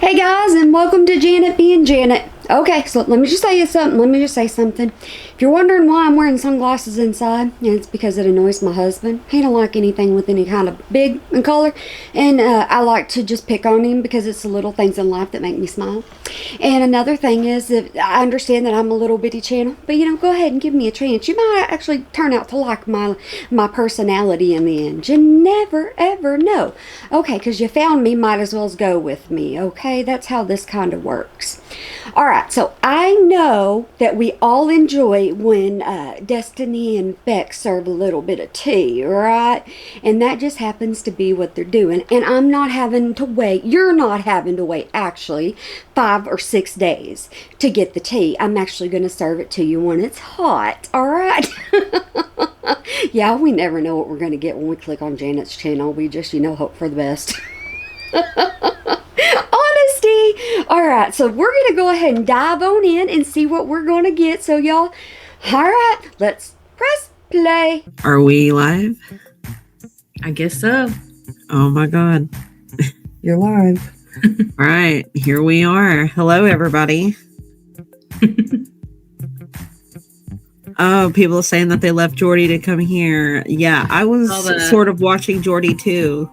Hey guys, and welcome to Janet being Janet. Okay, so let me just say something. If you're wondering why I'm wearing sunglasses inside, it's because it annoys my husband. He don't like anything with any kind of big and color, and I like to just pick on him because it's the little things in life that make me smile. And another thing is that I understand that I'm a little bitty channel, but go ahead and give me a chance. You might actually turn out to like my personality in the end. You never ever know. Okay, because you found me, might as well as go with me. Okay, that's how this kind of works. All right, so I know that we all enjoy when Destiny and Beck serve a little bit of tea, right? And that just happens to be what they're doing. And I'm not having to wait. You're not having to wait, actually, 5 or 6 days to get the tea. I'm actually going to serve it to you when it's hot, all right? Yeah, we never know what we're going to get when we click on Janet's channel. We just, hope for the best. Honesty. All right, so we're going to go ahead and dive on in and see what we're going to get. So, y'all, all right, let's press play. Are we live? I guess so. Oh, my God. You're live. All right, here we are. Hello, everybody. Oh, people saying that they left Jordy to come here. Yeah, I was sort of watching Jordy, too.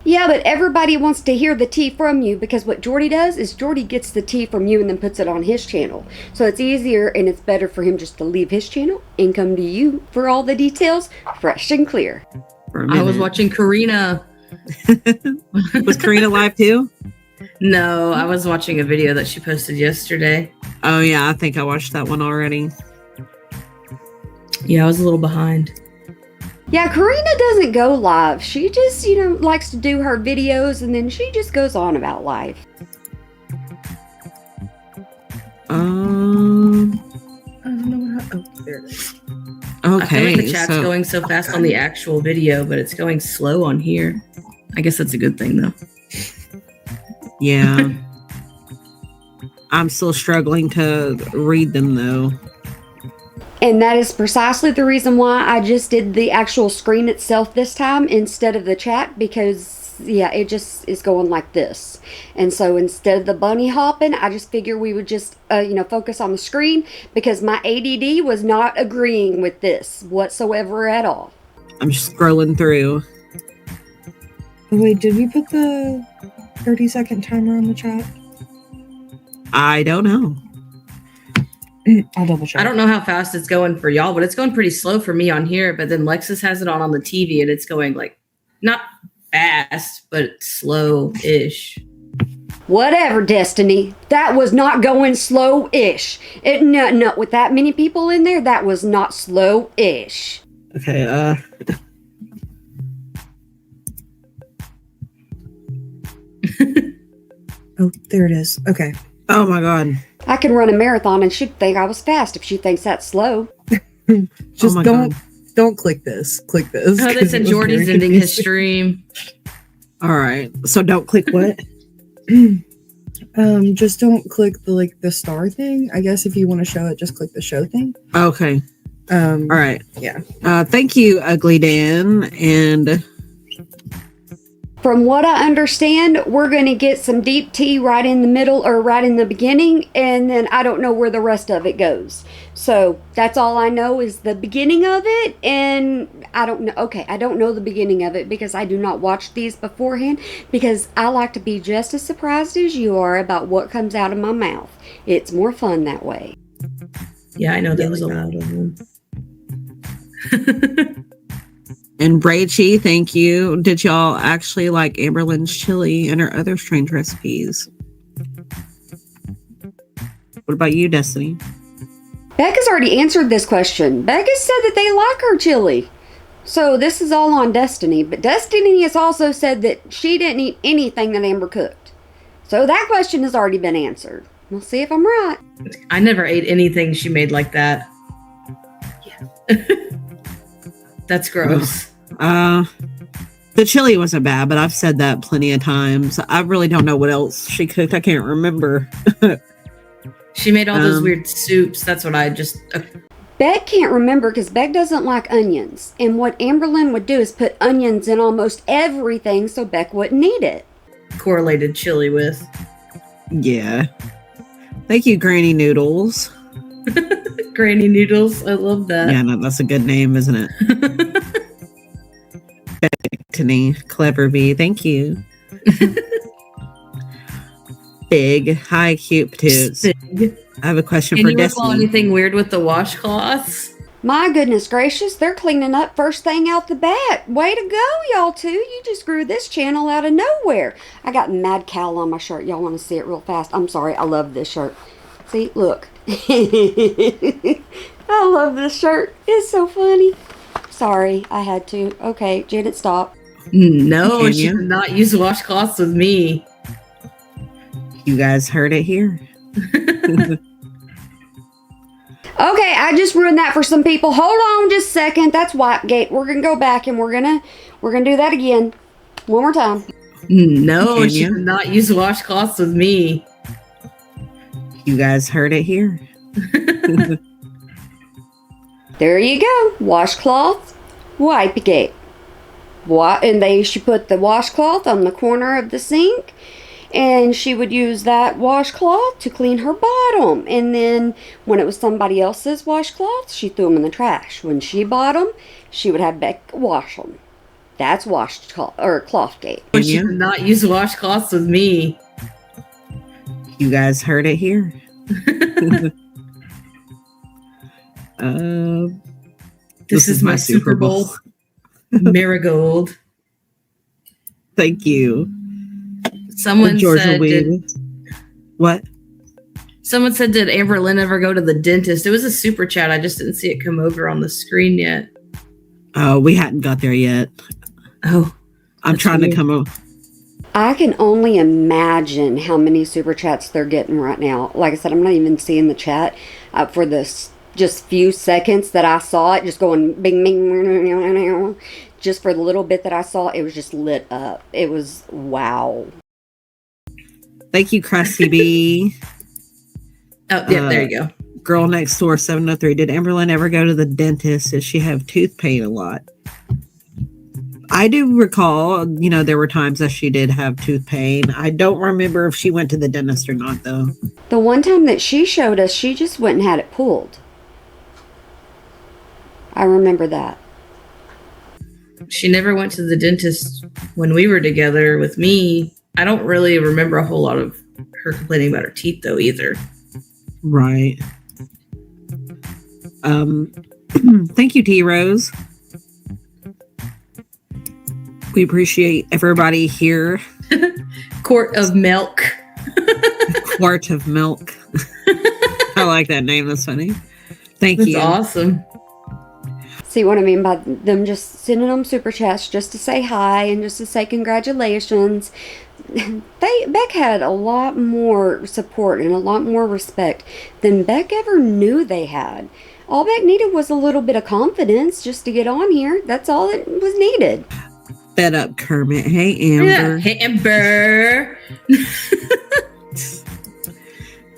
Yeah, but everybody wants to hear the tea from you because what Jordy does is Jordy gets the tea from you and then puts it on his channel. So it's easier and it's better for him just to leave his channel and come to you for all the details, fresh and clear. I was watching Karina. Was Karina live too? No, I was watching a video that she posted yesterday. Oh yeah, I think I watched that one already. Yeah, I was a little behind. Yeah, Karina doesn't go live. She just, likes to do her videos and then she just goes on about life. I don't know how. Oh, there it is. Okay. I feel like the chat's going so fast on the actual video, but it's going slow on here. I guess that's a good thing, though. Yeah. I'm still struggling to read them, though. And that is precisely the reason why I just did the actual screen itself this time instead of the chat, because, yeah, it just is going like this. And so instead of the bunny hopping, I just figured we would just, focus on the screen because my ADD was not agreeing with this whatsoever at all. I'm just scrolling through. Oh, wait, did we put the 30-second timer on the chat? I don't know. I'll double check. I don't know how fast it's going for y'all, but it's going pretty slow for me on here. But then Lexus has it on the TV and it's going like not fast, but slow-ish. Whatever, Destiny. That was not going slow-ish. No, with that many people in there, that was not slow-ish. Okay, Oh, there it is. Okay. Oh my God. I can run a marathon and she'd think I was fast if she thinks that's slow. Just don't click this. Click this. Oh, they said Jordy's ending his stream. All right. So don't click what? Just don't click the star thing. I guess if you want to show it, just click the show thing. Okay. All right. Yeah. Thank you, Ugly Dan. And from what I understand, we're going to get some deep tea right in the middle or right in the beginning, and then I don't know where the rest of it goes. So that's all I know is the beginning of it, and I don't know. Okay, I don't know the beginning of it because I do not watch these beforehand because I like to be just as surprised as you are about what comes out of my mouth. It's more fun that way. Yeah, I know there was a lot of them. And Braichi, thank you. Did y'all actually like Amberlynn's chili and her other strange recipes? What about you, Destiny? Beck has already answered this question. Beck has said that they like her chili. So this is all on Destiny. But Destiny has also said that she didn't eat anything that Amber cooked. So that question has already been answered. We'll see if I'm right. I never ate anything she made like that. Yeah. That's gross. The chili wasn't bad, but I've said that plenty of times. I really don't know what else she cooked. I can't remember. She made all those weird soups. That's what I just... Beck can't remember because Beck doesn't like onions. And what Amberlynn would do is put onions in almost everything so Beck wouldn't eat it. Correlated chili with. Yeah. Thank you, Granny Noodles. Granny Noodles. I love that. Yeah, no, that's a good name, isn't it? Tiffany, Clever Bee. Thank you. Big. Hi, cute toots. Big. I have a question Can for you recall Destiny. anything weird with the washcloths? My goodness gracious, they're cleaning up first thing out the bat. Way to go, y'all two. You just grew this channel out of nowhere. I got Mad Cow on my shirt. Y'all want to see it real fast? I'm sorry, I love this shirt. See, look. I love this shirt. It's so funny. Sorry, I had to. Okay, Janet, stop. No, Can she you? did not use washcloths with me. You guys heard it here. Okay, I just ruined that for some people. Hold on just a second. That's Wipegate. We're gonna go back and we're gonna do that again. One more time. No, Can she you? did not use washcloths with me. You guys heard it here. There you go. Washcloth, Wipegate. And she put the washcloth on the corner of the sink, and she would use that washcloth to clean her bottom. And then when it was somebody else's washcloth, she threw them in the trash. When she bought them, she would have Beck wash them. That's washcloth or Clothgate. Can She you? did not use washcloths with me. You guys heard it here. This is my Super Bowl. Marigold. Thank you. Someone Georgia said, Weed. What? someone said, did Amber Lynn ever go to the dentist? It was a super chat. I just didn't see it come over on the screen yet. Oh, we hadn't got there yet. Oh, I'm that's trying weird. to come over. I can only imagine how many super chats they're getting right now. Like I said, I'm not even seeing the chat for this just few seconds that I saw it, just going bing, bing, just for the little bit that I saw, it was just lit up. It was wow. Thank you, Krusty B. Oh, yeah, there you go. Girl next door 703. Did Amberlyn ever go to the dentist? Does she have tooth pain a lot? I do recall, there were times that she did have tooth pain. I don't remember if she went to the dentist or not, though. The one time that she showed us, she just went and had it pulled. I remember that. She never went to the dentist when we were together with me. I don't really remember a whole lot of her complaining about her teeth, though, either. Right. Thank you, T Rose. We appreciate everybody here. Quart of milk. Quart of milk. I like that name. That's funny. Thank That's you. awesome. See what I mean by them just sending them super chats just to say hi and just to say congratulations. Beck had a lot more support and a lot more respect than Beck ever knew they had. All Beck needed was a little bit of confidence just to get on here. That's all it was needed. Fed up Kermit. Hey, Amber. Yeah. Amber.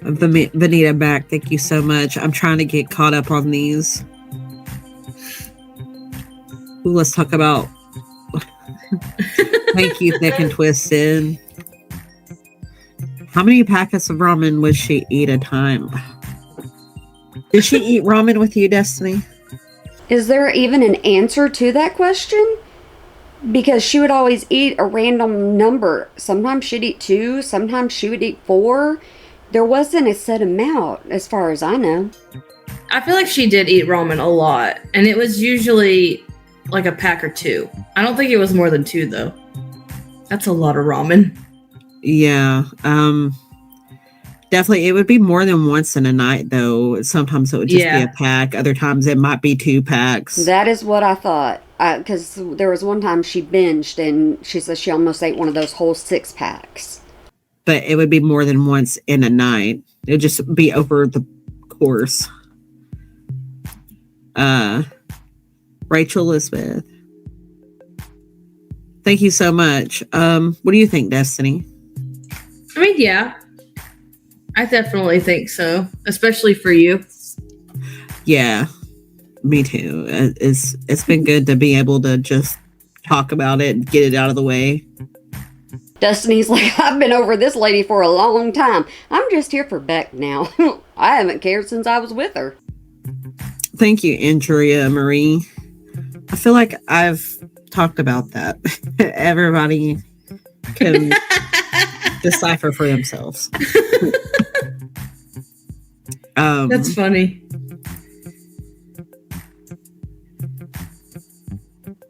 Vanita back. Thank you so much. I'm trying to get caught up on these. Ooh, let's talk about. Thank you, Thick and Twisted. How many packets of ramen would she eat a time? Did she eat ramen with you, Destiny? Is there even an answer to that question? Because she would always eat a random number. Sometimes she'd eat 2, sometimes she would eat 4. There wasn't a set amount, as far as I know. I feel like she did eat ramen a lot, and it was usually like a pack or 2. I don't think it was more than 2, though. That's a lot of ramen. Yeah. Definitely, it would be more than once in a night, though. Sometimes it would just be a pack. Other times it might be 2 packs. That is what I thought. Because there was one time she binged, and she said she almost ate one of those whole 6 packs. But it would be more than once in a night. It would just be over the course. Rachel Elizabeth. Thank you so much. What do you think, Destiny? I mean, yeah. I definitely think so. Especially for you. Yeah, me too. It's been good to be able to just talk about it and get it out of the way. Destiny's like, I've been over this lady for a long time. I'm just here for Beck now. I haven't cared since I was with her. Thank you, Andrea Marie. I feel like I've talked about that. Everybody can decipher for themselves. That's funny.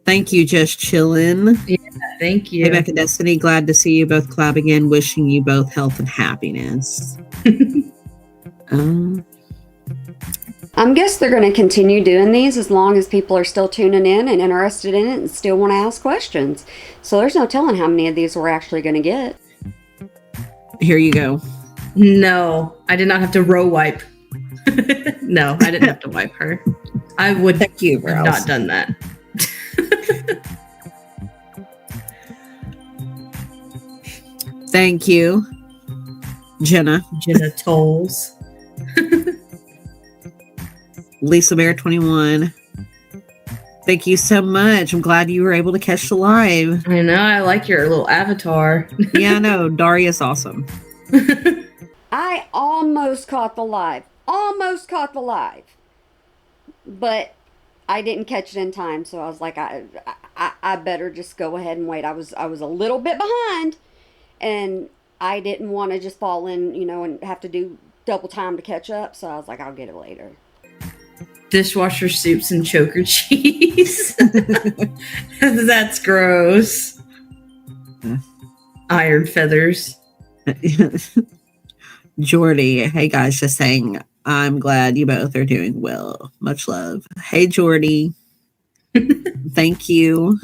Thank you, Just Chillin'. Yeah, thank you. Hey, Beck and Destiny, glad to see you both collab again. Wishing you both health and happiness. I guess they're going to continue doing these as long as people are still tuning in and interested in it and still want to ask questions. So there's no telling how many of these we're actually going to get. Here you go. No, I did not have to row wipe. No, I didn't have to wipe her. I would Thank you, have not done that. Thank you, Jenna. Jenna Tolls. Lisa Bear 21. Thank you so much. I'm glad you were able to catch the live. I know, I like your little avatar. Yeah, I know. Daria's awesome. I almost caught the live. But I didn't catch it in time, so I was like, I better just go ahead and wait. I was a little bit behind, and I didn't want to just fall in, and have to do double time to catch up. So I was like, I'll get it later. Dishwasher soups and choker cheese. That's gross. Iron feathers. Jordy, hey guys, just saying, I'm glad you both are doing well. Much love. Hey, Jordy. Thank you.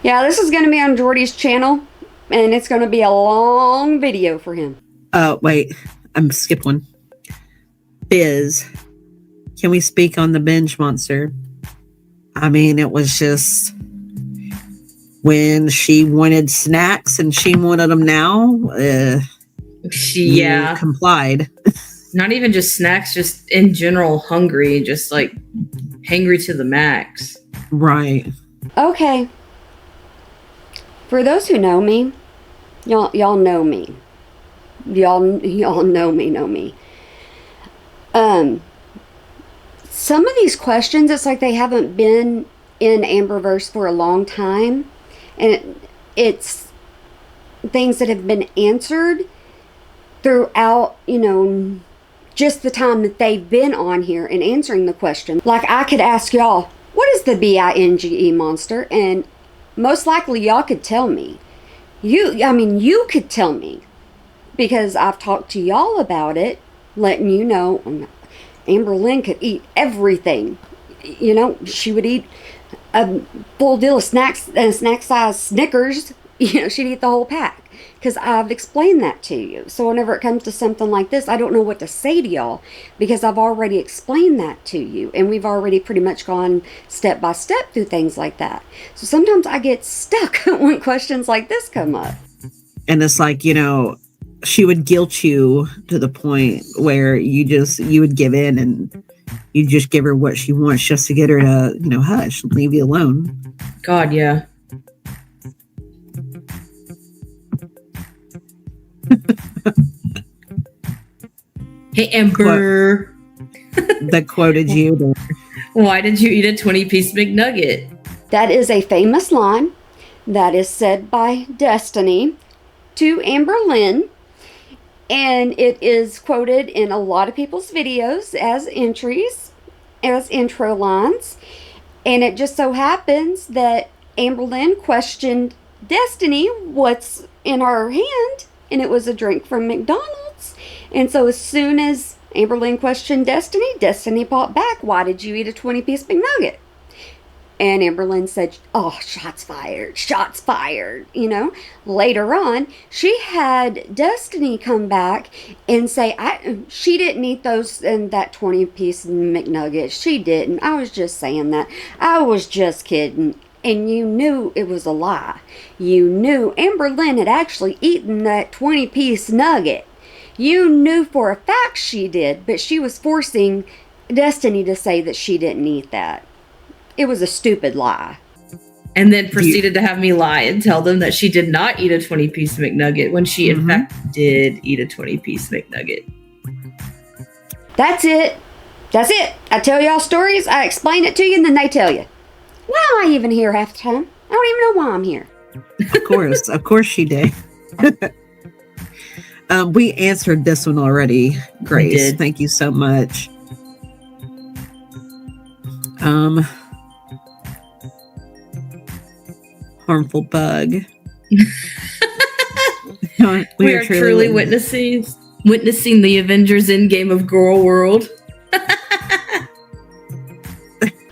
Yeah, this is going to be on Jordy's channel, and it's going to be a long video for him. Wait, I'm skip one. Biz, can we speak on the binge monster? I mean, it was just when she wanted snacks and she wanted them now. She complied. Not even just snacks, just in general hungry, just like hangry to the max. Right. Okay. For those who know me, y'all know me. Y'all know me. Some of these questions, it's like they haven't been in Amberverse for a long time, and it's things that have been answered throughout, just the time that they've been on here and answering the question. Like, I could ask y'all, what is the BINGE monster? And most likely y'all could tell me. You could tell me, because I've talked to y'all about it, letting you know Amber Lynn could eat everything. She would eat a full deal of snacks and snack size Snickers. She'd eat the whole pack. Because I've explained that to you. So whenever it comes to something like this, I don't know what to say to y'all, because I've already explained that to you. And we've already pretty much gone step by step through things like that. So sometimes I get stuck when questions like this come up. And it's like, she would guilt you to the point where you would give in, and you just give her what she wants just to get her to, hush, leave you alone. God, yeah. Hey, Amber. That quoted you. Why did you eat a 20-piece McNugget? That is a famous line that is said by Destiny to Amber Lynn. And it is quoted in a lot of people's videos as entries, as intro lines. And it just so happens that Amber Lynn questioned Destiny what's in her hand, and it was a drink from McDonald's. And so as soon as Amber Lynn questioned Destiny, Destiny popped back, why did you eat a 20-piece McNugget? And Amber Lynn said, oh, shots fired. Later on, she had Destiny come back and say, she didn't eat those and that 20-piece McNugget. She didn't. I was just saying that. I was just kidding. And you knew it was a lie. You knew Amber Lynn had actually eaten that 20-piece nugget. You knew for a fact she did, but she was forcing Destiny to say that she didn't eat that. It was a stupid lie. and then proceeded to have me lie and tell them that she did not eat a 20-piece McNugget when she, in fact, did eat a 20-piece McNugget. That's it. That's it. I tell y'all stories, I explain it to you, and then they tell you. Why am I even here half the time? I don't even know why I'm here. Of course she did. We answered this one already, Grace. Thank you so much. Harmful bug. We are truly witnessing the Avengers Endgame of Girl World.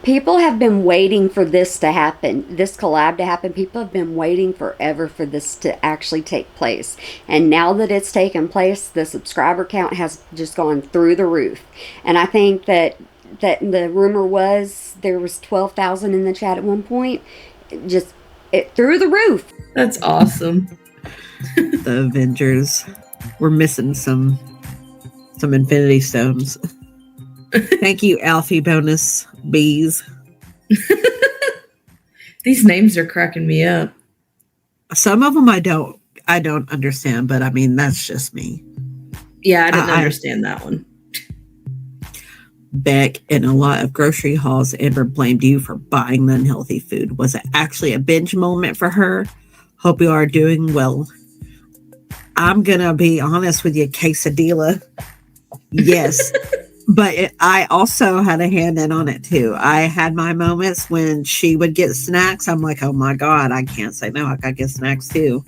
People have been waiting for this to happen, this collab to happen. People have been waiting forever for this to actually take place. And now that it's taken place, the subscriber count has just gone through the roof. And I think that the rumor was there was 12,000 in the chat at one point. Just through the roof. That's awesome. The Avengers. We're missing some Infinity Stones. Thank you, Alfie Bonus Bees. These names are cracking me up. Some of them I don't understand, but I mean that's just me. Yeah, I didn't understand that one. Beck, in a lot of grocery hauls, Amber blamed you for buying the unhealthy food. Was it actually a binge moment for her? Hope you are doing well. I'm gonna be honest with you, quesadilla. Yes. But I also had a hand in on it too. I had my moments when she would get snacks. I'm like, oh my God, I can't say no. I gotta get snacks too.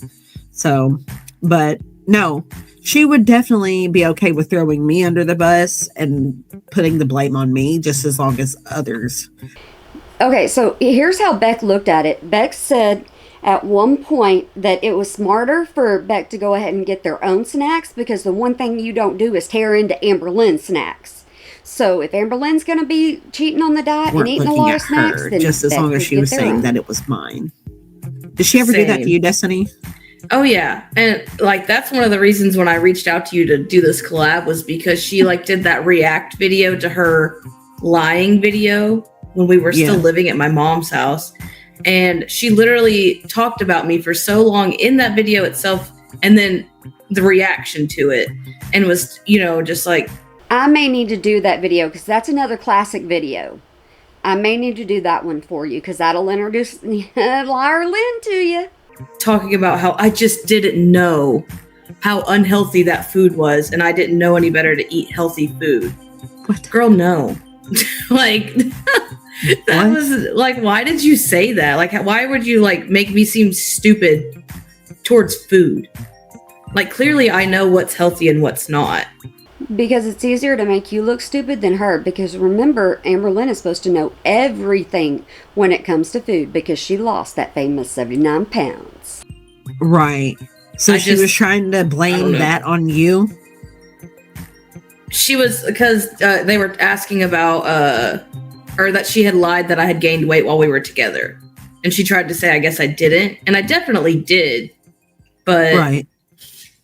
So, but no, she would definitely be okay with throwing me under the bus and putting the blame on me just as long as others. Okay, so here's how Beck looked at it. Beck said at one point that it was smarter for Beck to go ahead and get their own snacks because the one thing you don't do is tear into Amber Lynn's snacks. So if Amber Lynn's going to be cheating on the diet and eating a lot of snacks, then just as long as she was saying that it was mine. Did she ever do that to you, Destiny? Oh yeah, and like that's one of the reasons when I reached out to you to do this collab was because she like did that react video to her lying video when we were still living at my mom's house, and she literally talked about me for so long in that video itself, and then the reaction to it, and was just like. I may need to do that video because that's another classic video. I may need to do that one for you because that'll introduce Liar Lynn to you. Talking about how I just didn't know how unhealthy that food was and I didn't know any better to eat healthy food. What? Girl, no. Like, that was like, why did you say that? Like, why would you like make me seem stupid towards food? Like, clearly I know what's healthy and what's not. Because it's easier to make you look stupid than her. Because remember, Amber Lynn is supposed to know everything when it comes to food because she lost that famous 79 pounds. Right. So she was trying to blame that on you? She was, because they were asking about, or that she had lied that I had gained weight while we were together. And she tried to say, I guess I didn't. And I definitely did. But... Right.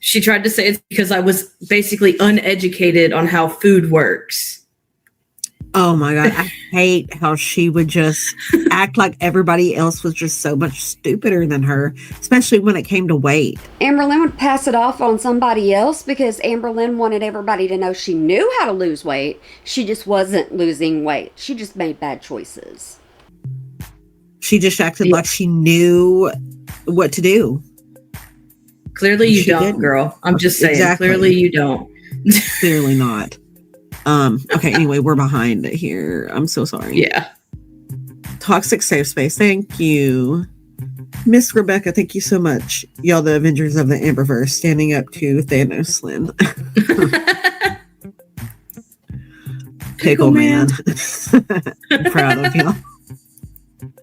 She tried to say it's because I was basically uneducated on how food works. Oh my God. I hate how she would just act like everybody else was just so much stupider than her, especially when it came to weight. Amber Lynn would pass it off on somebody else because Amber Lynn wanted everybody to know she knew how to lose weight. She just wasn't losing weight. She just made bad choices. She just acted like she knew what to do. Clearly you don't, girl. I'm just saying. Exactly. Clearly you don't. Clearly not. Okay, anyway, we're behind here. I'm so sorry. Yeah. Toxic Safe Space. Thank you. Miss Rebecca, thank you so much. Y'all the Avengers of the Amberverse standing up to Thanos Lynn. Pickle Man. I'm proud of y'all.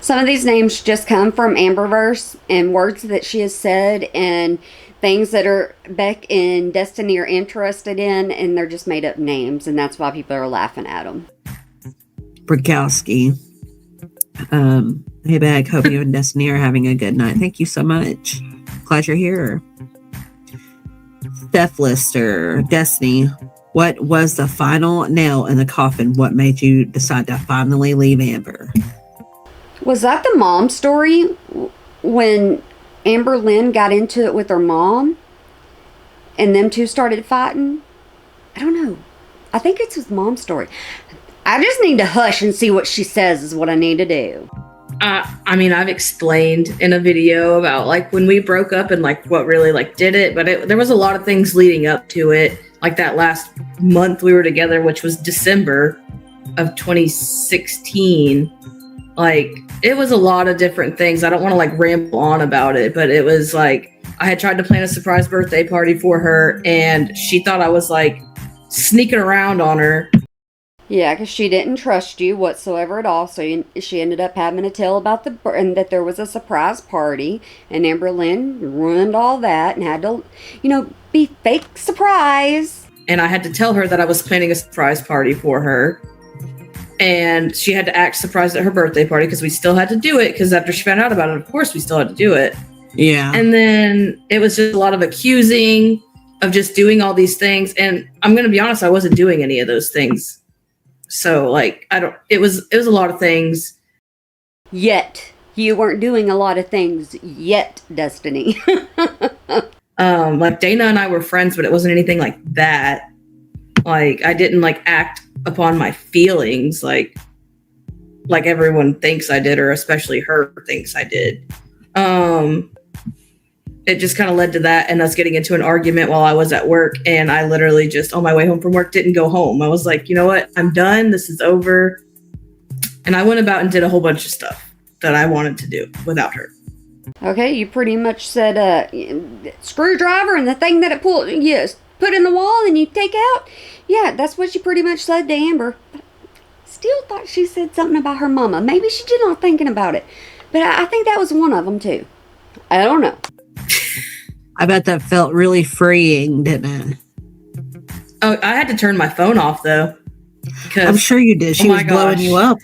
Some of these names just come from Amberverse and words that she has said and things that are Beck and Destiny are interested in, and they're just made up names, and that's why people are laughing at them. Brokowski. Hey Beck, hope you and Destiny are having a good night. Thank you so much. Glad you're here. Steph Lister. Destiny, what was the final nail in the coffin? What made you decide to finally leave Amber? Was that the mom story when Amber Lynn got into it with her mom and them two started fighting? I don't know. I think it's his mom's story. I just need to hush and see what she says is what I need to do. I mean, I've explained in a video about like when we broke up and like what really like did it, but there was a lot of things leading up to it. Like that last month we were together, which was December of 2016. Like it was a lot of different things. I don't want to like ramble on about it, but it was like I had tried to plan a surprise birthday party for her and she thought I was like sneaking around on her. Yeah, because she didn't trust you whatsoever at all. So she ended up having to tell about and that there was a surprise party, and Amber Lynn ruined all that and had to, be fake surprise. And I had to tell her that I was planning a surprise party for her, and she had to act surprised at her birthday party because we still had to do it. Because after she found out about it, of course, we still had to do it. Yeah. And then it was just a lot of accusing of just doing all these things, and I'm going to be honest, I wasn't doing any of those things. So like it was a lot of things. Yet you weren't doing a lot of things yet, Destiny. Like Dana and I were friends, but it wasn't anything like that. Like I didn't like act upon my feelings like everyone thinks I did, or especially her thinks I did. It just kind of led to that and us getting into an argument while I was at work. And I literally just on my way home from work didn't go home. I was like, you know what? I'm done. This is over. And I went about and did a whole bunch of stuff that I wanted to do without her. Okay, you pretty much said screwdriver and the thing that it pulled, yes, put in the wall and you take out. Yeah, that's what you pretty much said to Amber. But still thought she said something about her mama. Maybe she did not thinking about it. But I think that was one of them too. I don't know. I bet that felt really freeing, didn't it? Oh, I had to turn my phone off though. I'm sure you did. She was blowing you up.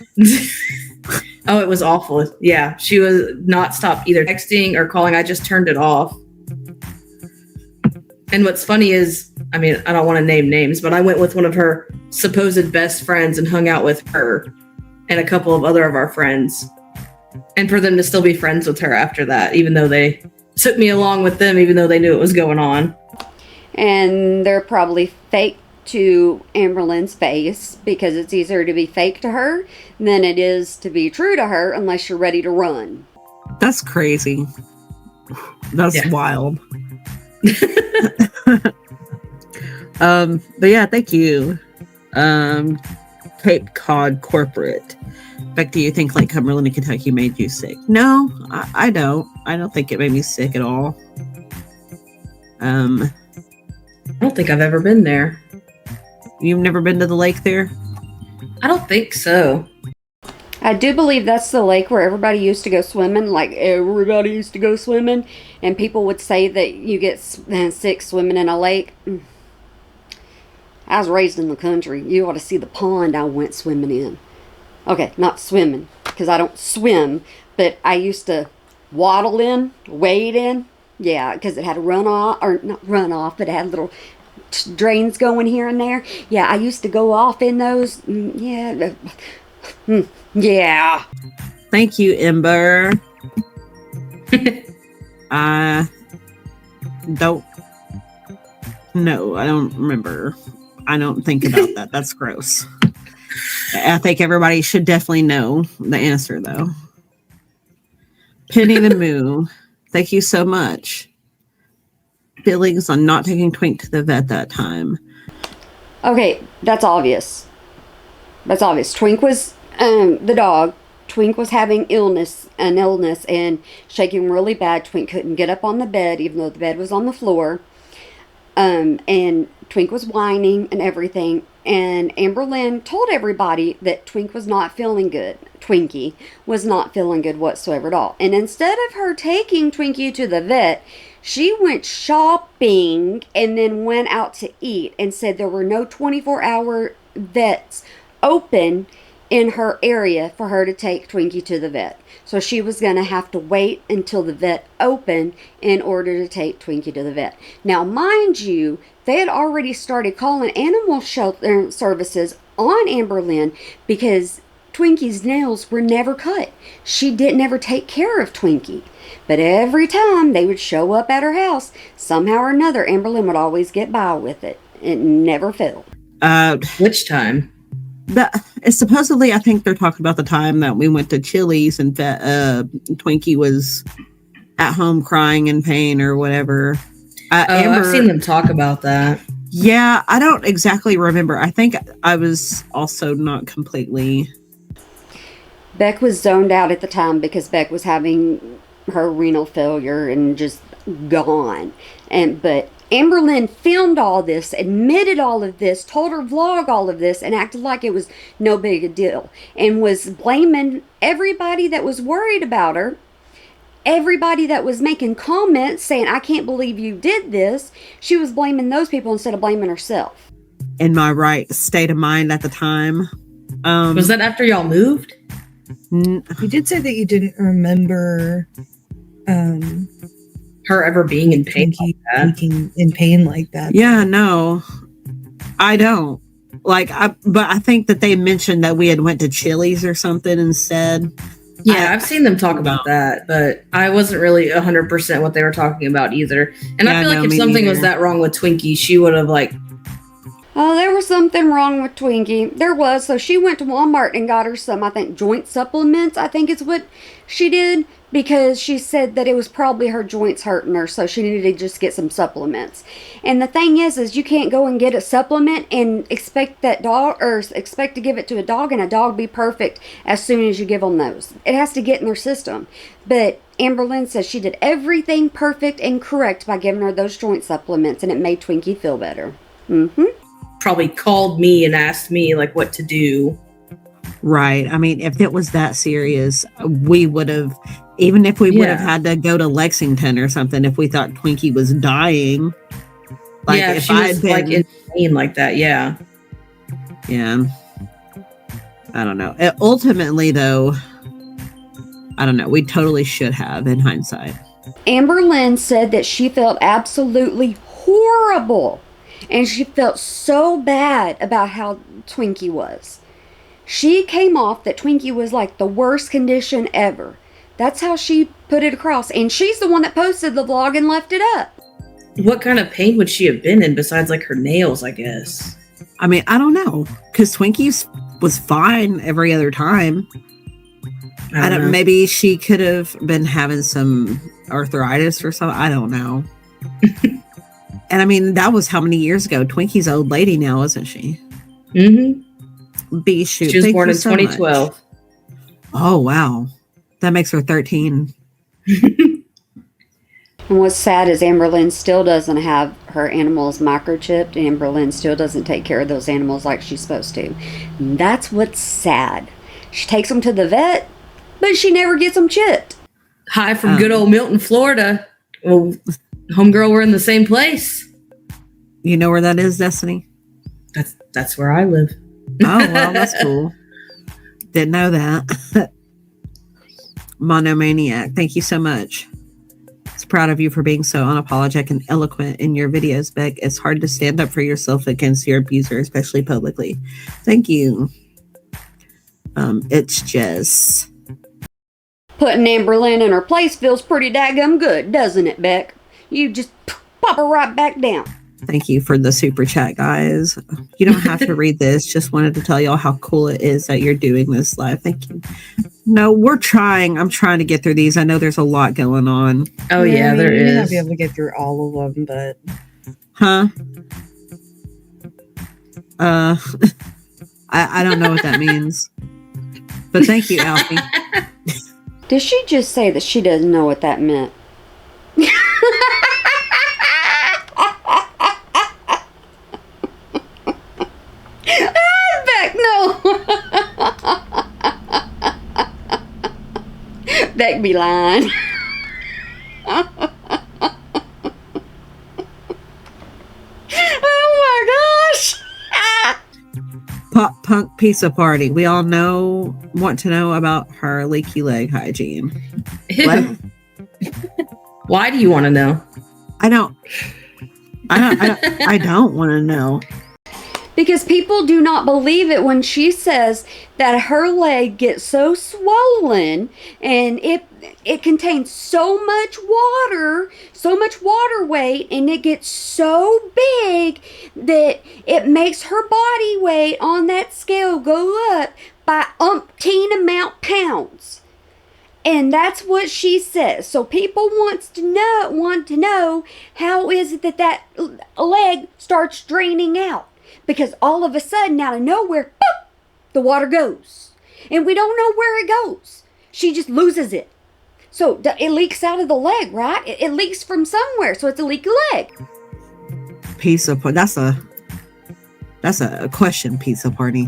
Oh, it was awful. Yeah, she was not stop either texting or calling. I just turned it off. And what's funny is, I mean, I don't want to name names, but I went with one of her supposed best friends and hung out with her and a couple of other of our friends. And for them to still be friends with her after that, even though they took me along with them, even though they knew it was going on. And they're probably fake to Amber Lynn's face because it's easier to be fake to her than it is to be true to her unless you're ready to run. That's crazy. That's wild. But yeah, thank you. Cape Cod Corporate. Beck, do you think like Cumberland, Kentucky made you sick? No, I don't. I don't think it made me sick at all. I don't think I've ever been there. You've never been to the lake there? I don't think so. I do believe that's the lake where everybody used to go swimming. Like, everybody used to go swimming. And people would say that you get sick swimming in a lake. I was raised in the country. You ought to see the pond I went swimming in. Okay, not swimming, because I don't swim. But I used to waddle in, wade in. Yeah, because it had a runoff, or not runoff, but it had little drains going here and there. Yeah, I used to go off in those. Yeah. Yeah. Thank you, Ember. I don't remember. I don't think about that. That's gross. I think everybody should definitely know the answer, though. Penny the Moo, thank you so much. Feelings on not taking Twink to the vet that time. Okay, that's obvious. That's obvious. Twink was the dog. Twink was having an illness and shaking really bad. Twink couldn't get up on the bed, even though the bed was on the floor. And Twink was whining and everything. And Amber Lynn told everybody that Twink was not feeling good. Twinkie was not feeling good whatsoever at all. And instead of her taking Twinkie to the vet, she went shopping and then went out to eat and said there were no 24-hour vets open in her area for her to take Twinkie to the vet. So she was going to have to wait until the vet opened in order to take Twinkie to the vet. Now, mind you, they had already started calling animal shelter services on Amber Lynn because Twinkie's nails were never cut. She didn't ever take care of Twinkie. But every time they would show up at her house, somehow or another, Amberlynn would always get by with it. It never failed. Which time? Supposedly, I think they're talking about the time that we went to Chili's and Twinkie was at home crying in pain or whatever. I've seen them talk about that. Yeah, I don't exactly remember. I think I was also not completely... Beck was zoned out at the time because Beck was having her renal failure and just gone. But Amberlynn filmed all this, admitted all of this, told her vlog all of this, and acted like it was no big a deal. And was blaming everybody that was worried about her. Everybody that was making comments saying, I can't believe you did this. She was blaming those people instead of blaming herself. In my right state of mind at the time. Was that after y'all moved? You did say that you didn't remember her ever being in pain in pain like that. Yeah, no, I don't. But I think that they mentioned that we had went to Chili's or something instead. Yeah, I've seen them talk about that, but I wasn't really 100% what they were talking about either. And I feel like if something was that wrong with Twinkie, she would have Oh, there was something wrong with Twinkie. There was. So she went to Walmart and got her some, I think, joint supplements, I think is what she did. Because she said that it was probably her joints hurting her, so she needed to just get some supplements. And the thing is you can't go and get a supplement and expect to give it to a dog and a dog be perfect as soon as you give them those. It has to get in their system. But Amberlynn says she did everything perfect and correct by giving her those joint supplements, and it made Twinkie feel better. Probably called me and asked me what to do. Right. I mean, if it was that serious, we would have, even if we would have had to go to Lexington or something, if we thought Twinkie was dying. If she was in pain like that, yeah. Yeah. I don't know. Ultimately, though, I don't know. We totally should have in hindsight. Amberlynn said that she felt absolutely horrible. And she felt so bad about how Twinkie was. She came off that Twinkie was like the worst condition ever. That's how she put it across. And she's the one that posted the vlog and left it up. What kind of pain would she have been in besides her nails, I guess? I mean, I don't know. Because Twinkie was fine every other time. I don't know. Maybe she could have been having some arthritis or something. I don't know. And I mean, that was how many years ago? Twinkie's an old lady now, isn't she? Mm-hmm. Shoot. She was born in 2012. Much. Oh, wow. That makes her 13. And what's sad is Amberlynn still doesn't have her animals microchipped. Amberlynn still doesn't take care of those animals like she's supposed to. And that's what's sad. She takes them to the vet, but she never gets them chipped. Hi from good old Milton, Florida. Well, homegirl, we're in the same place. You know where that is, Destiny? That's where I live. Oh, well, that's cool. Didn't know that. Monomaniac, thank you so much. It's proud of you for being so unapologetic and eloquent in your videos, Beck. It's hard to stand up for yourself against your abuser, especially publicly. Thank you. It's just... Putting Amberlynn in her place feels pretty daggum good, doesn't it, Beck? You just pop her right back down. Thank you for the super chat, guys. You don't have to read this. Just wanted to tell y'all how cool it is that you're doing this live. Thank you. No, we're trying. I'm trying to get through these. I know there's a lot going on. Oh, yeah, there is. You may not be able to get through all of them, but... Huh? I don't know what that means. But thank you, Alfie. Did she just say that she doesn't know what that meant? Beck, no. Beck be lying. Oh my gosh. Pop punk pizza party. We all want to know about her leaky leg hygiene. What? Why do you want to know? I don't want to know. Because Because people do not believe it when she says that her leg gets so swollen and it contains so much water weight, and it gets so big that it makes her body weight on that scale go up by umpteen amount pounds. And that's what she says. So people want to know how is it that leg starts draining out? Because all of a sudden, out of nowhere, boop, the water goes. And we don't know where it goes. She just loses it. So it leaks out of the leg, right? It leaks from somewhere, so it's a leaky leg. Pizza party. That's a question, pizza party.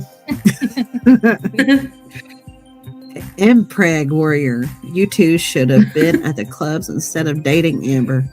Impreg warrior, you two should have been at the clubs instead of dating Amber.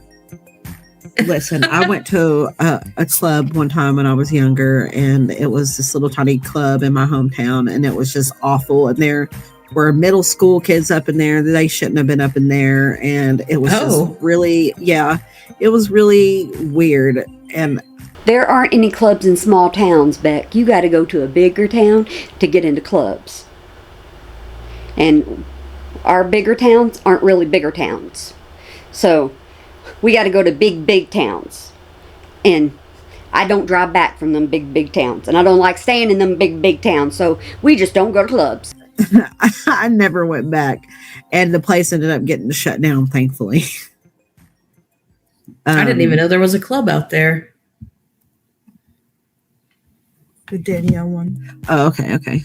Listen, I went to a club one time when I was younger, and it was this little tiny club in my hometown, and it was just awful. And there were middle school kids up in there. They shouldn't have been up in there. And it was just really, it was really weird. And there aren't any clubs in small towns, Beck. You got to go to a bigger town to get into clubs. And our bigger towns aren't really bigger towns. So we got to go to big towns. And I don't drive back from them big towns. And I don't like staying in them big towns. So we just don't go to clubs. I never went back. And the place ended up getting shut down, thankfully. I didn't even know there was a club out there. The Danielle one. Oh, okay.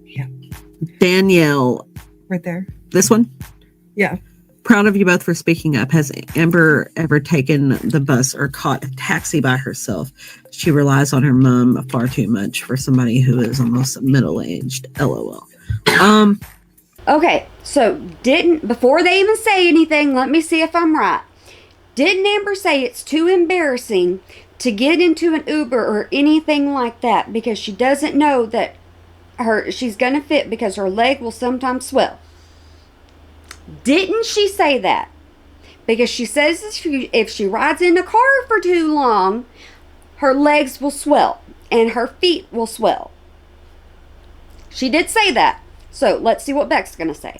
Yeah. Danielle. Right there. This one? Yeah. Proud of you both for speaking up. Has Amber ever taken the bus or caught a taxi by herself? She relies on her mom far too much for somebody who is almost middle-aged. LOL. Okay, so before they even say anything, let me see if I'm right. Didn't Amber say it's too embarrassing to get into an Uber or anything like that because she doesn't know that she's gonna fit because her leg will sometimes swell? Didn't she say that? Because she says if she rides in a car for too long, her legs will swell and her feet will swell. She did say that. So let's see what Beck's going to say.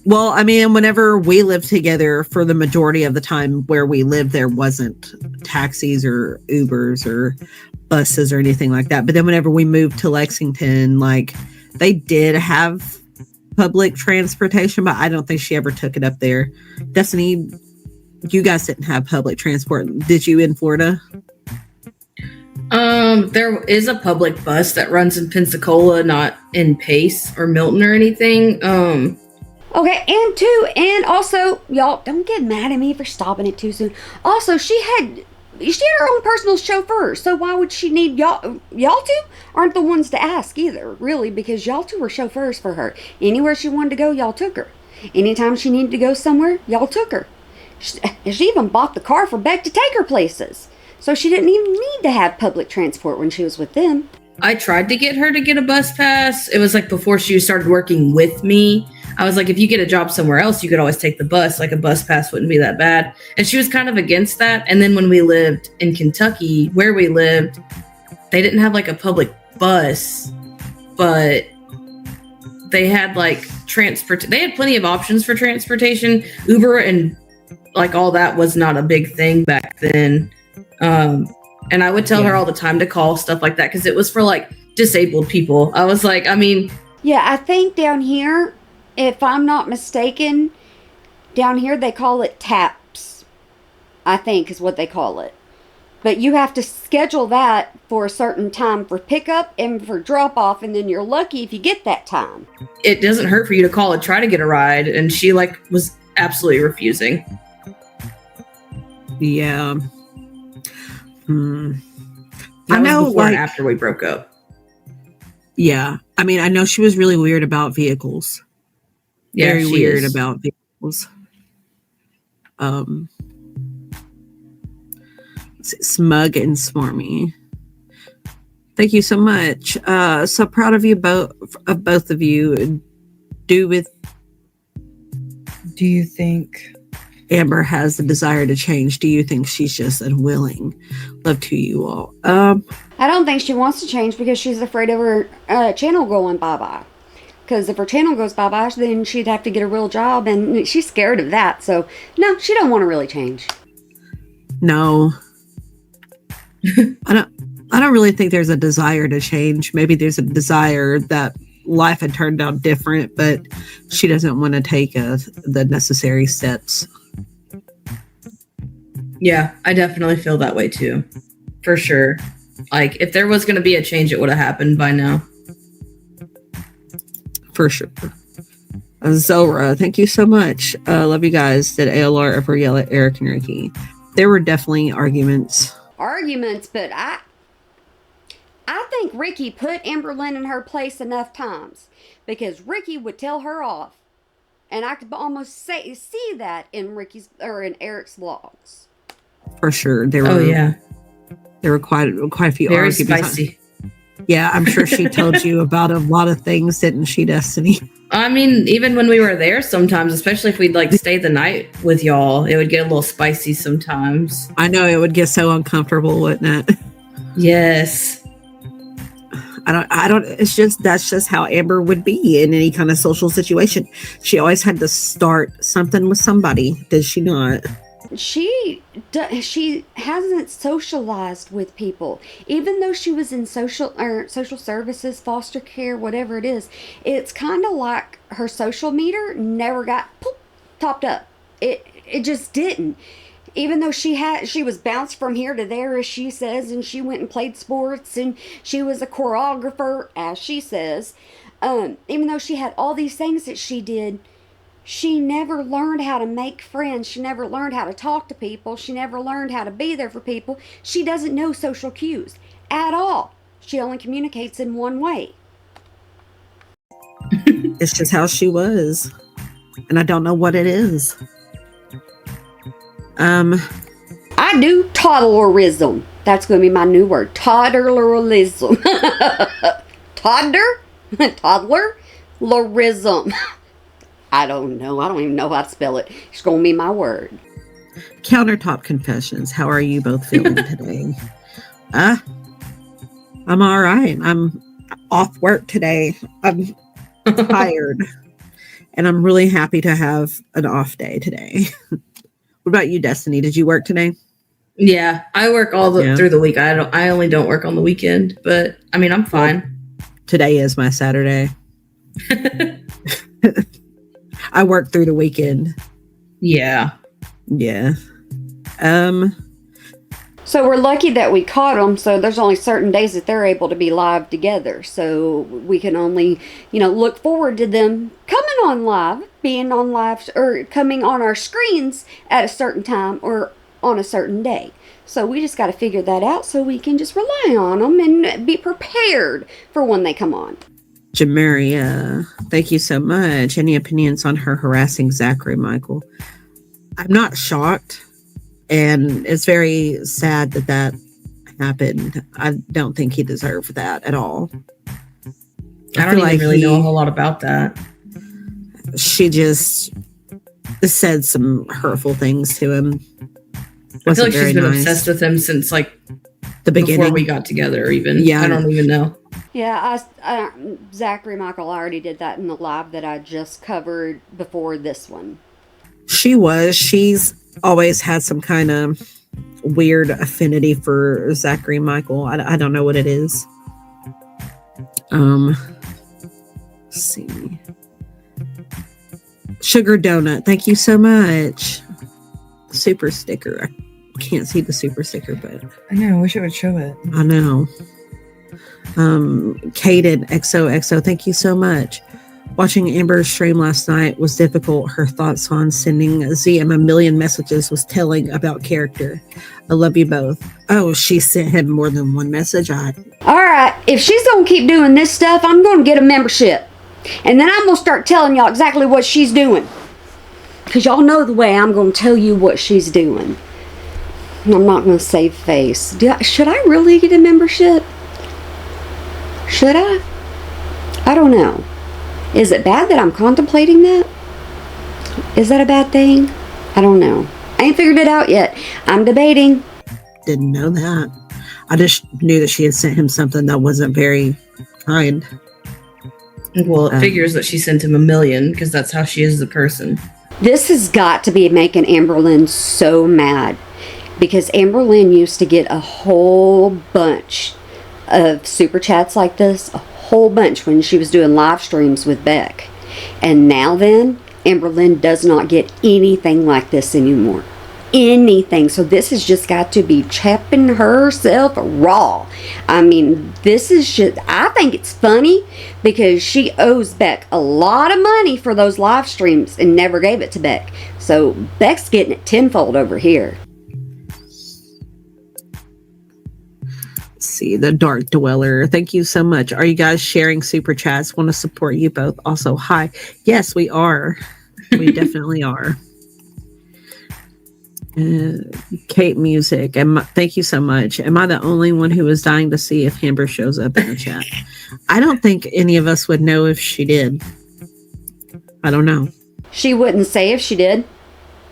Well, I mean, whenever we lived together, for the majority of the time where we lived, there wasn't taxis or Ubers or buses or anything like that. But then whenever we moved to Lexington, like, they did have public transportation, but I don't think she ever took it up there. Destiny, you guys didn't have public transport, did you, in Florida? There is a public bus that runs in Pensacola, not in Pace or Milton or anything. Okay, and also, y'all, don't get mad at me for stopping it too soon. Also, she had her own personal chauffeur, so why would she need y'all? Y'all two aren't the ones to ask either, really, because y'all two were chauffeurs for her. Anywhere she wanted to go, y'all took her. Anytime she needed to go somewhere, y'all took her. She even bought the car for Beck to take her places. So she didn't even need to have public transport when she was with them. I tried to get her to get a bus pass. It was like before she started working with me. I was like, if you get a job somewhere else, you could always take the bus. Like, a bus pass wouldn't be that bad. And she was kind of against that. And then when we lived in Kentucky, where we lived, they didn't have like a public bus, but they had like they had plenty of options for transportation. Uber and like all that was not a big thing back then. And I would tell her all the time to call stuff like that because it was for like disabled people. I was like, I mean, yeah, I think down here, if I'm not mistaken, down here they call it TAPS, I think is what they call it. But you have to schedule that for a certain time for pickup and for drop off, and then you're lucky if you get that time. It doesn't hurt for you to call and try to get a ride, and she like was absolutely refusing. Yeah. I know, before and after we broke up. Yeah, I mean, I know she was really weird about vehicles. Yeah, very weird about vehicles. Smug and smarmy. Thank you so much. So proud of you both of you. Do you think Amber has the desire to change. Do you think she's just unwilling? Love to you all. I don't think she wants to change because she's afraid of her channel going bye-bye. Because if her channel goes bye-bye, then she'd have to get a real job, and she's scared of that. So, no, she don't want to really change. No. I don't really think there's a desire to change. Maybe there's a desire that life had turned out different, but she doesn't want to take the necessary steps. Yeah, I definitely feel that way too. For sure. Like, if there was going to be a change, it would have happened by now. For sure. Zora, thank you so much. Love you guys. Did ALR ever yell at Eric and Ricky? There were definitely arguments. But I think Ricky put Amberlynn in her place enough times, because Ricky would tell her off, and I could almost see that in Eric's vlogs. For sure, there were quite a few very arguments. Spicy. Yeah, I'm sure she told you about a lot of things, didn't she, Destiny? I mean, even when we were there sometimes, especially if we'd like stay the night with y'all, it would get a little spicy sometimes. I know, it would get so uncomfortable, wouldn't it? Yes. I don't, that's just how Amber would be in any kind of social situation. She always had to start something with somebody, did she not? She hasn't socialized with people, even though she was in social services, foster care, whatever it is. It's kind of like her social meter never got topped up. It just didn't. Even though she was bounced from here to there, as she says, and she went and played sports, and she was a choreographer, as she says. Even though she had all these things that she did, she never learned how to make friends. She never learned how to talk to people. She never learned how to be there for people. She doesn't know social cues at all. She only communicates in one way. It's just how she was. And I don't know what it is. I do toddlerism. That's going to be my new word. Toddlerism. Toddlerism. I don't know. I don't even know how to spell it. It's going to be my word. Countertop confessions. How are you both feeling today? I'm all right. I'm off work today. I'm tired. And I'm really happy to have an off day today. What about you, Destiny? Did you work today? Yeah, I work through the week. I only don't work on the weekend, but I mean, I'm fine. Today is my Saturday. I work through the weekend. Yeah. Yeah. So we're lucky that we caught them. So there's only certain days that they're able to be live together. So we can only, look forward to them coming on live, being on live, or coming on our screens at a certain time or on a certain day. So we just got to figure that out so we can just rely on them and be prepared for when they come on. Jamaria, thank you so much. Any opinions on her harassing Zachary Michael? I'm not shocked, and it's very sad that happened. I don't think he deserved that at all. I don't even really know a whole lot about that. She just said some hurtful things to him. I feel like she's been obsessed with him since the beginning, before we got together. Even I don't even know. Yeah, Zachary Michael, I already did that in the live that I just covered before this one. She's always had some kind of weird affinity for Zachary Michael. I don't know what it is. Let's see. Sugar Donut, thank you so much. Super sticker. I can't see the super sticker, but I know, I wish it would show it. I know. Kaden XOXO, thank you so much. Watching Amber's stream last night was difficult. Her thoughts on sending ZM a million messages was telling about character. I love you both. Oh, she sent him more than one message. All right, if she's gonna keep doing this stuff, I'm gonna get a membership, and then I'm gonna start telling y'all exactly what she's doing, because y'all know the way I'm gonna tell you what she's doing. And I'm not gonna save face. Should I really get a membership? Should I? I don't know. Is it bad that I'm contemplating that? Is that a bad thing? I don't know. I ain't figured it out yet. I'm debating. Didn't know that. I just knew that she had sent him something that wasn't very kind. Well, it figures that she sent him $1 million because that's how she is as a person. This has got to be making Amberlynn so mad, because Amberlynn used to get a whole bunch of super chats like this, a whole bunch when she was doing live streams with Beck. And now then, Amberlynn does not get anything like this anymore. Anything. So this has just got to be chapping herself raw. I mean, this is just, I think it's funny because she owes Beck a lot of money for those live streams and never gave it to Beck. So Beck's getting it tenfold over here. See, the Dark Dweller. Thank you so much. Are you guys sharing super chats? Want to support you both. Also, hi. Yes, we are. We definitely are. Kate Music, thank you so much. Am I the only one who was dying to see if Amber shows up in the chat? I don't think any of us would know if she did. I don't know. She wouldn't say if she did,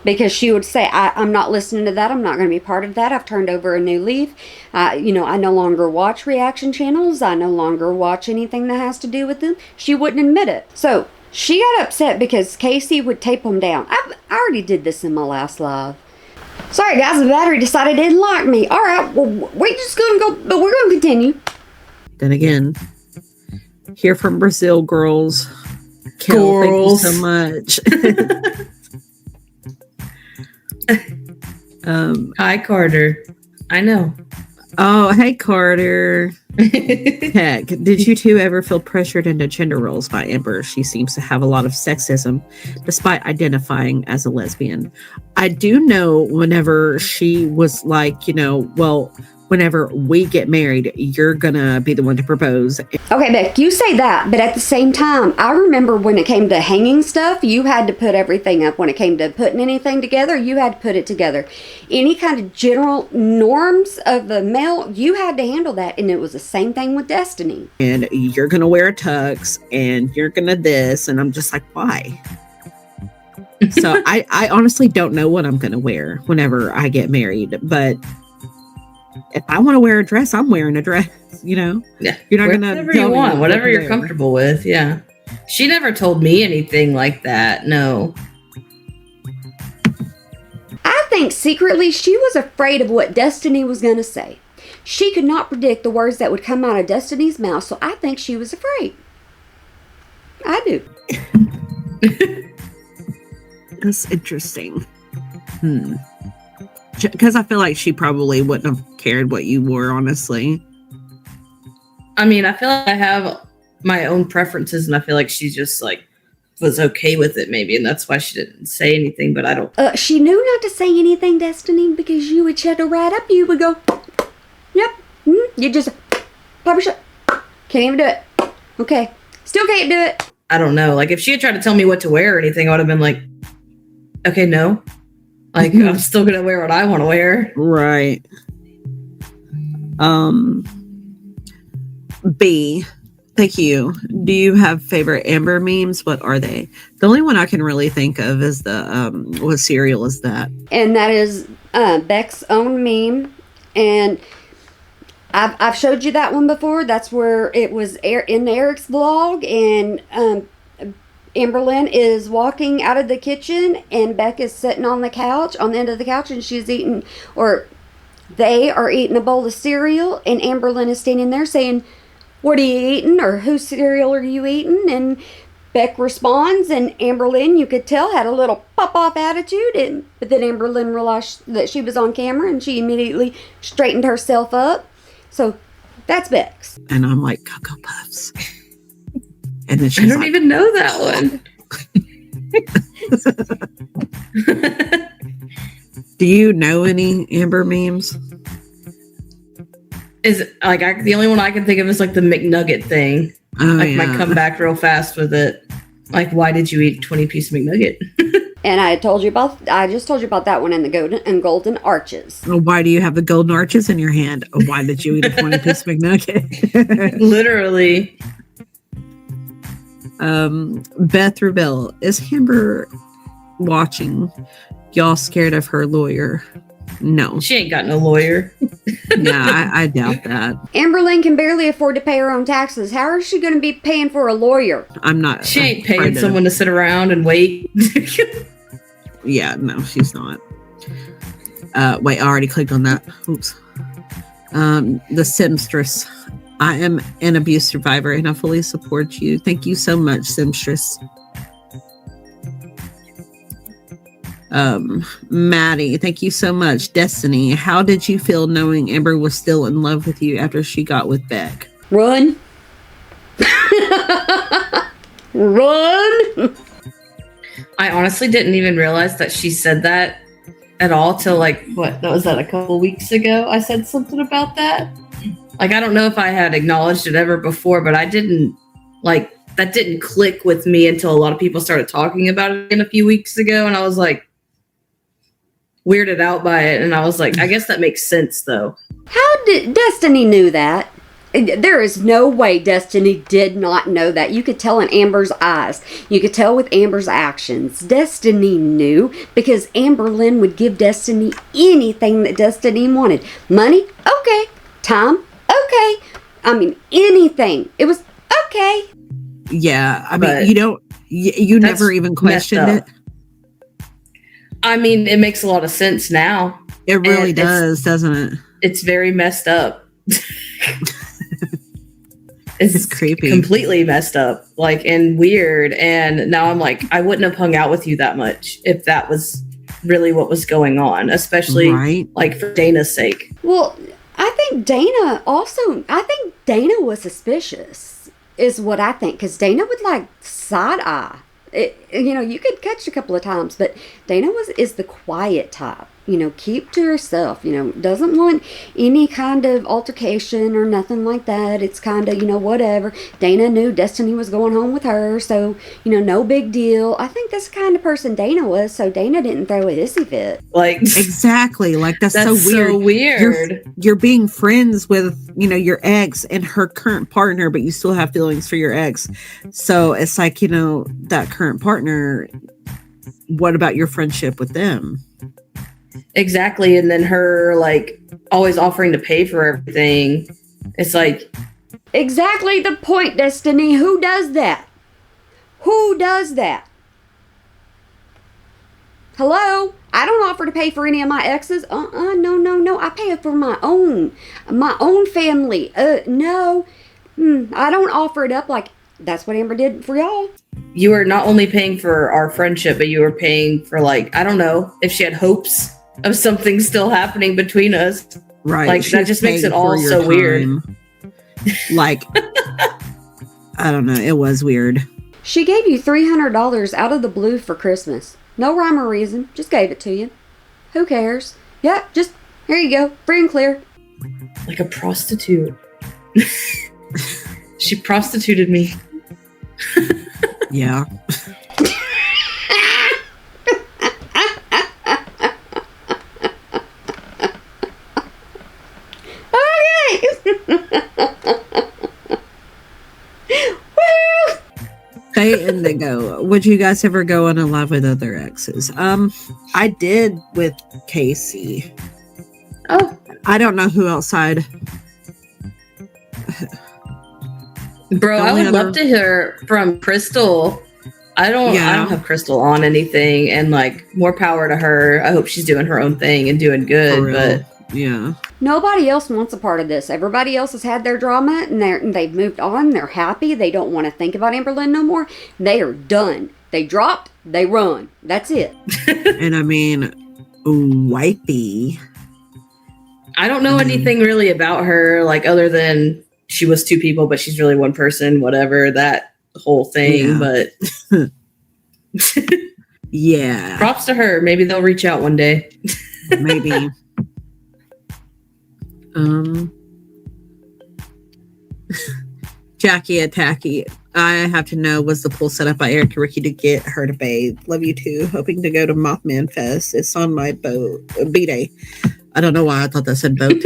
because she would say, I'm not listening to that. I'm not going to be part of that. I've turned over a new leaf. I no longer watch reaction channels. I no longer watch anything that has to do with them. She wouldn't admit it. So she got upset because Casey would tape them down. I already did this in my last live. Sorry guys, the battery decided it didn't like me. All right, well, we're just going to go, but we're going to continue. Then again, here from Brazil, girls. Kel, thank you so much. Hi, Carter. I know. Oh, hey, Carter. Heck, did you two ever feel pressured into gender roles by Amber? She seems to have a lot of sexism despite identifying as a lesbian. I do know whenever she was like, well, whenever we get married, you're gonna be the one to propose. Okay, Beck, you say that, but at the same time, I remember when it came to hanging stuff, you had to put everything up. When it came to putting anything together, you had to put it together. Any kind of general norms of the male, you had to handle that, and it was the same thing with Destiny. And you're gonna wear a tux, and you're gonna this, and I'm just like, why? So I honestly don't know what I'm gonna wear whenever I get married, but if I want to wear a dress, I'm wearing a dress, Yeah. You're not going to whatever you want, whatever you're comfortable with. Yeah. She never told me anything like that. No. I think secretly she was afraid of what Destiny was going to say. She could not predict the words that would come out of Destiny's mouth, so I think she was afraid. I do. That's interesting. Because I feel like she probably wouldn't have cared what you wore, honestly. I mean, I feel like I have my own preferences, and I feel like she just was okay with it, maybe, and that's why she didn't say anything. But I don't. She knew not to say anything, Destiny, because you would shut her right up. You would go, "Yep." You just probably shut. Can't even do it. Okay, still can't do it. I don't know. If she had tried to tell me what to wear or anything, I would have been like, "Okay, no." I'm still gonna wear what I want to wear. Right. B, thank you. Do you have favorite Amber memes? What are they? The only one I can really think of is the what cereal is that? And that is Beck's own meme. And I've showed you that one before. That's where it was in Eric's vlog, and Amberlynn is walking out of the kitchen, and Beck is sitting on the couch, on the end of the couch, and she's eating, or they are eating a bowl of cereal, and Amberlynn is standing there saying, "What are you eating?" or "Whose cereal are you eating?" And Beck responds, and Amberlynn, you could tell, had a little pop-off attitude, but then Amberlynn realized that she was on camera, and she immediately straightened herself up. So that's Beck's. And I'm like, Cocoa Puffs. And then she's I don't even know that one. Do you know any Amber memes? Is the only one I can think of is the McNugget thing. Might come back real fast with it. Why did you eat a 20-piece McNugget? And I just told you about that one in the golden arches. Well, why do you have the golden arches in your hand? Why did you eat a 20-piece McNugget? Literally. Beth Rebel, is Amber watching? y'all scared of her lawyer. No. She ain't got no lawyer. Yeah, I doubt that. Amberlynn can barely afford to pay her own taxes. How is she going to be paying for a lawyer? I'm not. She ain't paying someone to sit around and wait. Yeah, no, she's not. Wait, I already clicked on that. Oops. The Simstress. I am an abuse survivor and I fully support you. Thank you so much, Simstress. Maddie, thank you so much. Destiny, how did you feel knowing Amber was still in love with you after she got with Beck? Run. Run. I honestly didn't even realize that she said that at all till like, what, that was that a couple weeks ago? I said something about that. Like, I don't know if I had acknowledged it ever before, but I didn't, like, that didn't click with me until a lot of people started talking about it a few weeks ago. And I was like, weirded out by it. And I was like, I guess that makes sense, though. How did Destiny knew that? There is no way Destiny did not know that. You could tell in Amber's eyes. You could tell with Amber's actions. Destiny knew because Amberlynn would give Destiny anything that Destiny wanted. Money? Okay. Time? Okay. I mean, anything. It was okay. Yeah, I mean, you never even questioned it. I mean, it makes a lot of sense now. It really does, doesn't it? It's very messed up. It's creepy. Completely messed up, like, and weird. And now I'm like, I wouldn't have hung out with you that much if that was really what was going on, especially like for Dana's sake. Well, I think Dana was suspicious, is what I think, because Dana would like side eye. You could catch a couple of times, but Dana is the quiet type. Keep to herself. Doesn't want any kind of altercation or nothing like that. It's kind of, whatever. Dana knew Destiny was going home with her, so, no big deal. I think that's the kind of person Dana was, so Dana didn't throw a hissy fit. Like, exactly. Like, that's so weird. You're being friends with, your ex and her current partner, but you still have feelings for your ex. So it's like, that current partner, what about your friendship with them? Exactly. And then her like always offering to pay for everything. It's like, exactly the point, Destiny. Who does that? Who does that? Hello? I don't offer to pay for any of my exes. No. I pay for my own family. No. I don't offer it up like that's what Amber did for y'all. You were not only paying for our friendship, but you were paying for, like, I don't know if she had hopes of something still happening between us. Right. Like, that just makes it all so weird. Like, I don't know. It was weird. She gave you $300 out of the blue for Christmas. No rhyme or reason. Just gave it to you. Who cares? Yeah, just, here you go. Free and clear. Like a prostitute. She prostituted me. Yeah. Hey, Indigo, would you guys ever go on a live with other exes? I did with Casey. Oh. I don't know who outside. Bro, I would love to hear from Crystal. I don't have Crystal on anything, and like, more power to her. I hope she's doing her own thing and doing good, but yeah. Nobody else wants a part of this. Everybody else has had their drama and they've moved on. They're happy. They don't want to think about Amberlynn no more. They are done. They dropped, they run. That's it. And I mean, wifey. I don't know anything really about her, like, other than she was two people, but she's really one person, whatever, that whole thing. Yeah. But yeah. Props to her. Maybe they'll reach out one day. Maybe. Jackie Attacky. I have to know, was the pool set up by Eric and Ricky to get her to bathe? Love you too. Hoping to go to Mothman Fest. It's on my boat. B-Day. I don't know why I thought that said boat.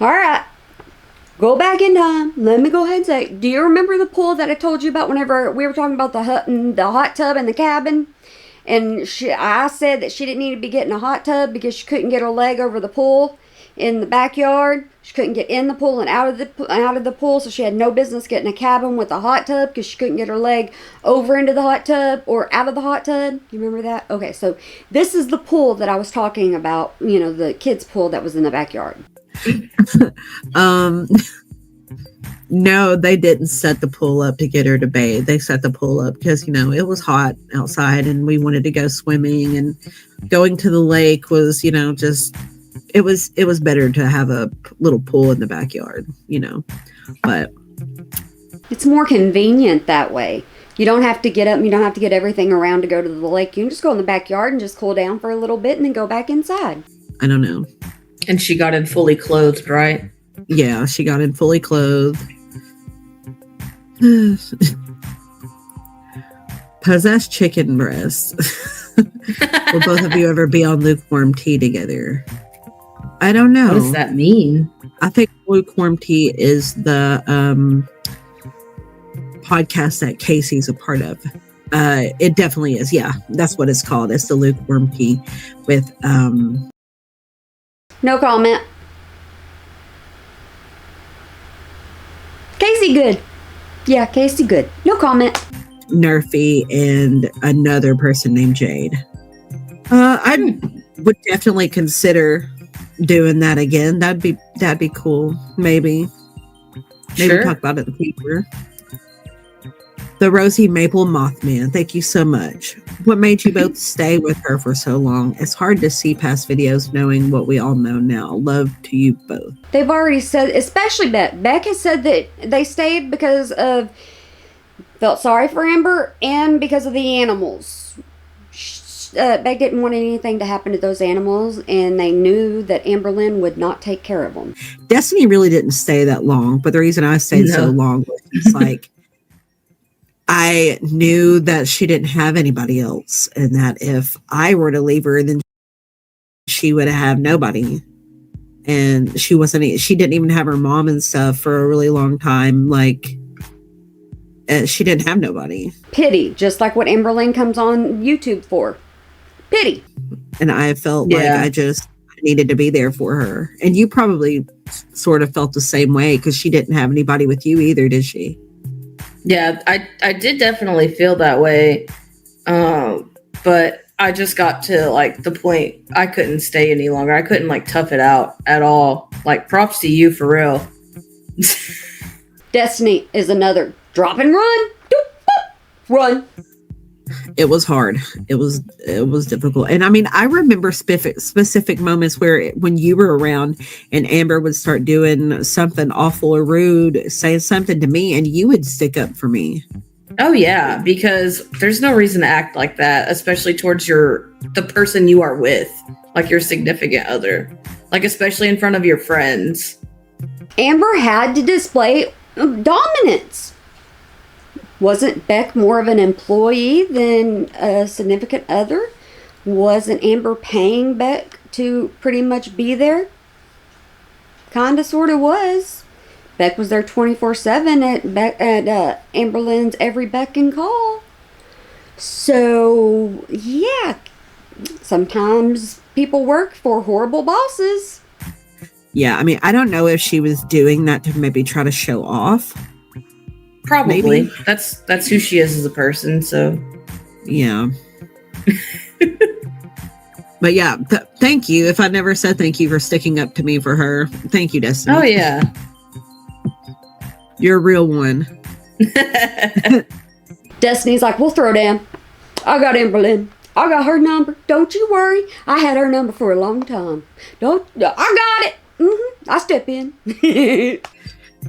All right. Go back in time. Let me go ahead and say, do you remember the pool that I told you about whenever we were talking about the hut and the hot tub and the cabin? And I said that she didn't need to be getting a hot tub because she couldn't get her leg over the pool in the backyard. She couldn't get in the pool and out of the pool, so she had no business getting a cabin with a hot tub because she couldn't get her leg over into the hot tub or out of the hot tub. You remember that? Okay, so this is the pool that I was talking about, you know, the kids' pool that was in the backyard. No, they didn't set the pool up to get her to bathe. They set the pool up because, you know, it was hot outside and we wanted to go swimming, and going to the lake was, you know, just it was better to have a little pool in the backyard, you know. But it's more convenient that way. You don't have to get up and you don't have to get everything around to go to the lake. You can just go in the backyard and just cool down for a little bit and then go back inside. I don't know. And she got in fully clothed, right? Yeah, she got in fully clothed. Possessed chicken breast. Will both of you ever be on lukewarm tea together? I don't know. What does that mean? I think lukewarm tea is the podcast that Casey's a part of. It definitely is. Yeah, that's what it's called. It's the lukewarm tea with No comment. Casey good. Yeah, Casey good. No comment. Nerfy and another person named Jade. I would definitely consider doing that again. That'd be cool. Maybe Sure. talk about it in the future. The Rosy Maple Mothman. Thank you so much. What made you both stay with her for so long? It's hard to see past videos knowing what we all know now. Love to you both. They've already said, especially Beck. Beck has said that they stayed because of felt sorry for Amber and because of the animals. Beck didn't want anything to happen to those animals, and they knew that Amberlynn would not take care of them. Destiny really didn't stay that long, but the reason I stayed so long was just like I knew that she didn't have anybody else, and that if I were to leave her, then she would have nobody. And she didn't even have her mom and stuff for a really long time. Like, she didn't have nobody. Pity, just like what Amberlynn comes on YouTube for. Pity. And I felt like I needed to be there for her. And you probably sort of felt the same way because she didn't have anybody with you either, did she? Yeah, I did definitely feel that way. But I just got to like the point I couldn't stay any longer. I couldn't like tough it out at all. Like, props to you for real. Destiny is another drop and run. Doop, boop, run. It was hard. It was difficult. And I mean, I remember specific moments where when you were around and Amber would start doing something awful or rude, saying something to me, and you would stick up for me. Oh yeah, because there's no reason to act like that, especially towards the person you are with, like your significant other, like especially in front of your friends. Amber had to display dominance. Wasn't Beck more of an employee than a significant other? Wasn't Amber paying Beck to pretty much be there? Kinda, sorta was. Beck was there 24/7 at Amberlynn's every beck and call. So, yeah. Sometimes people work for horrible bosses. Yeah, I mean, I don't know if she was doing that to maybe try to show off. Probably. Maybe. That's who she is as a person, so. Yeah. But yeah, thank you. If I never said thank you for sticking up to me for her. Thank you, Destiny. Oh, yeah. You're a real one. Destiny's like, we'll throw down. I got Amberlynn. I got her number. Don't you worry. I had her number for a long time. I got it. I step in.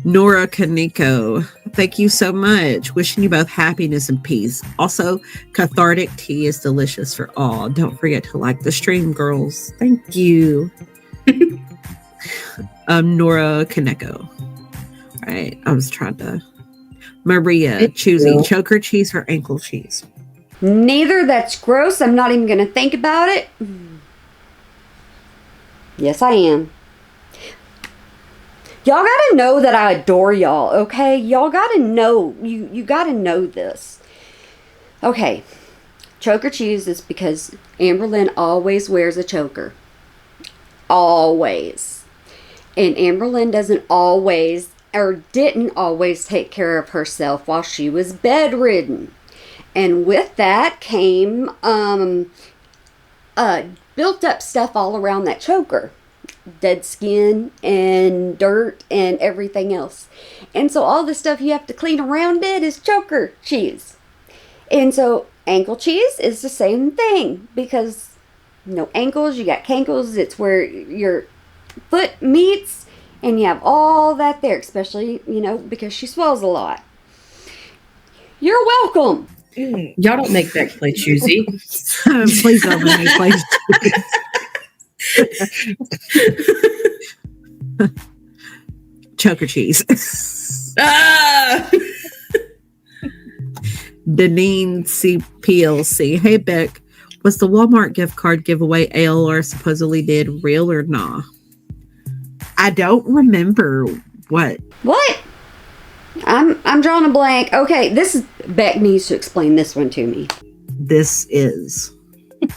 Nora Kaneko, thank you so much. Wishing you both happiness and peace. Also, cathartic tea is delicious for all. Don't forget to like the stream, girls. Thank you. Nora Kaneko. All right, I was trying to. Maria, choosing choker cheese or ankle cheese. Neither. That's gross. I'm not even going to think about it. Yes, I am. Y'all gotta know that I adore y'all, okay? Y'all gotta know. You gotta know this. Okay. choker cheese is because Amberlynn always wears a choker. Always. And Amberlynn doesn't always, or didn't always take care of herself while she was bedridden. And with that came built up stuff all around that choker. Dead skin and dirt and everything else. And so all the stuff you have to clean around it is choker cheese. And so ankle cheese is the same thing, because no ankles, you got cankles. It's where your foot meets, and you have all that there, especially, because she swells a lot. You're welcome. Y'all don't make Beck play choosy. Please don't let me play choker cheese. Ah! Deneen CPLC. Hey Beck, was the Walmart gift card giveaway ALR supposedly did real or nah? I don't remember what. What? I'm drawing a blank. Okay, Beck needs to explain this one to me. This is.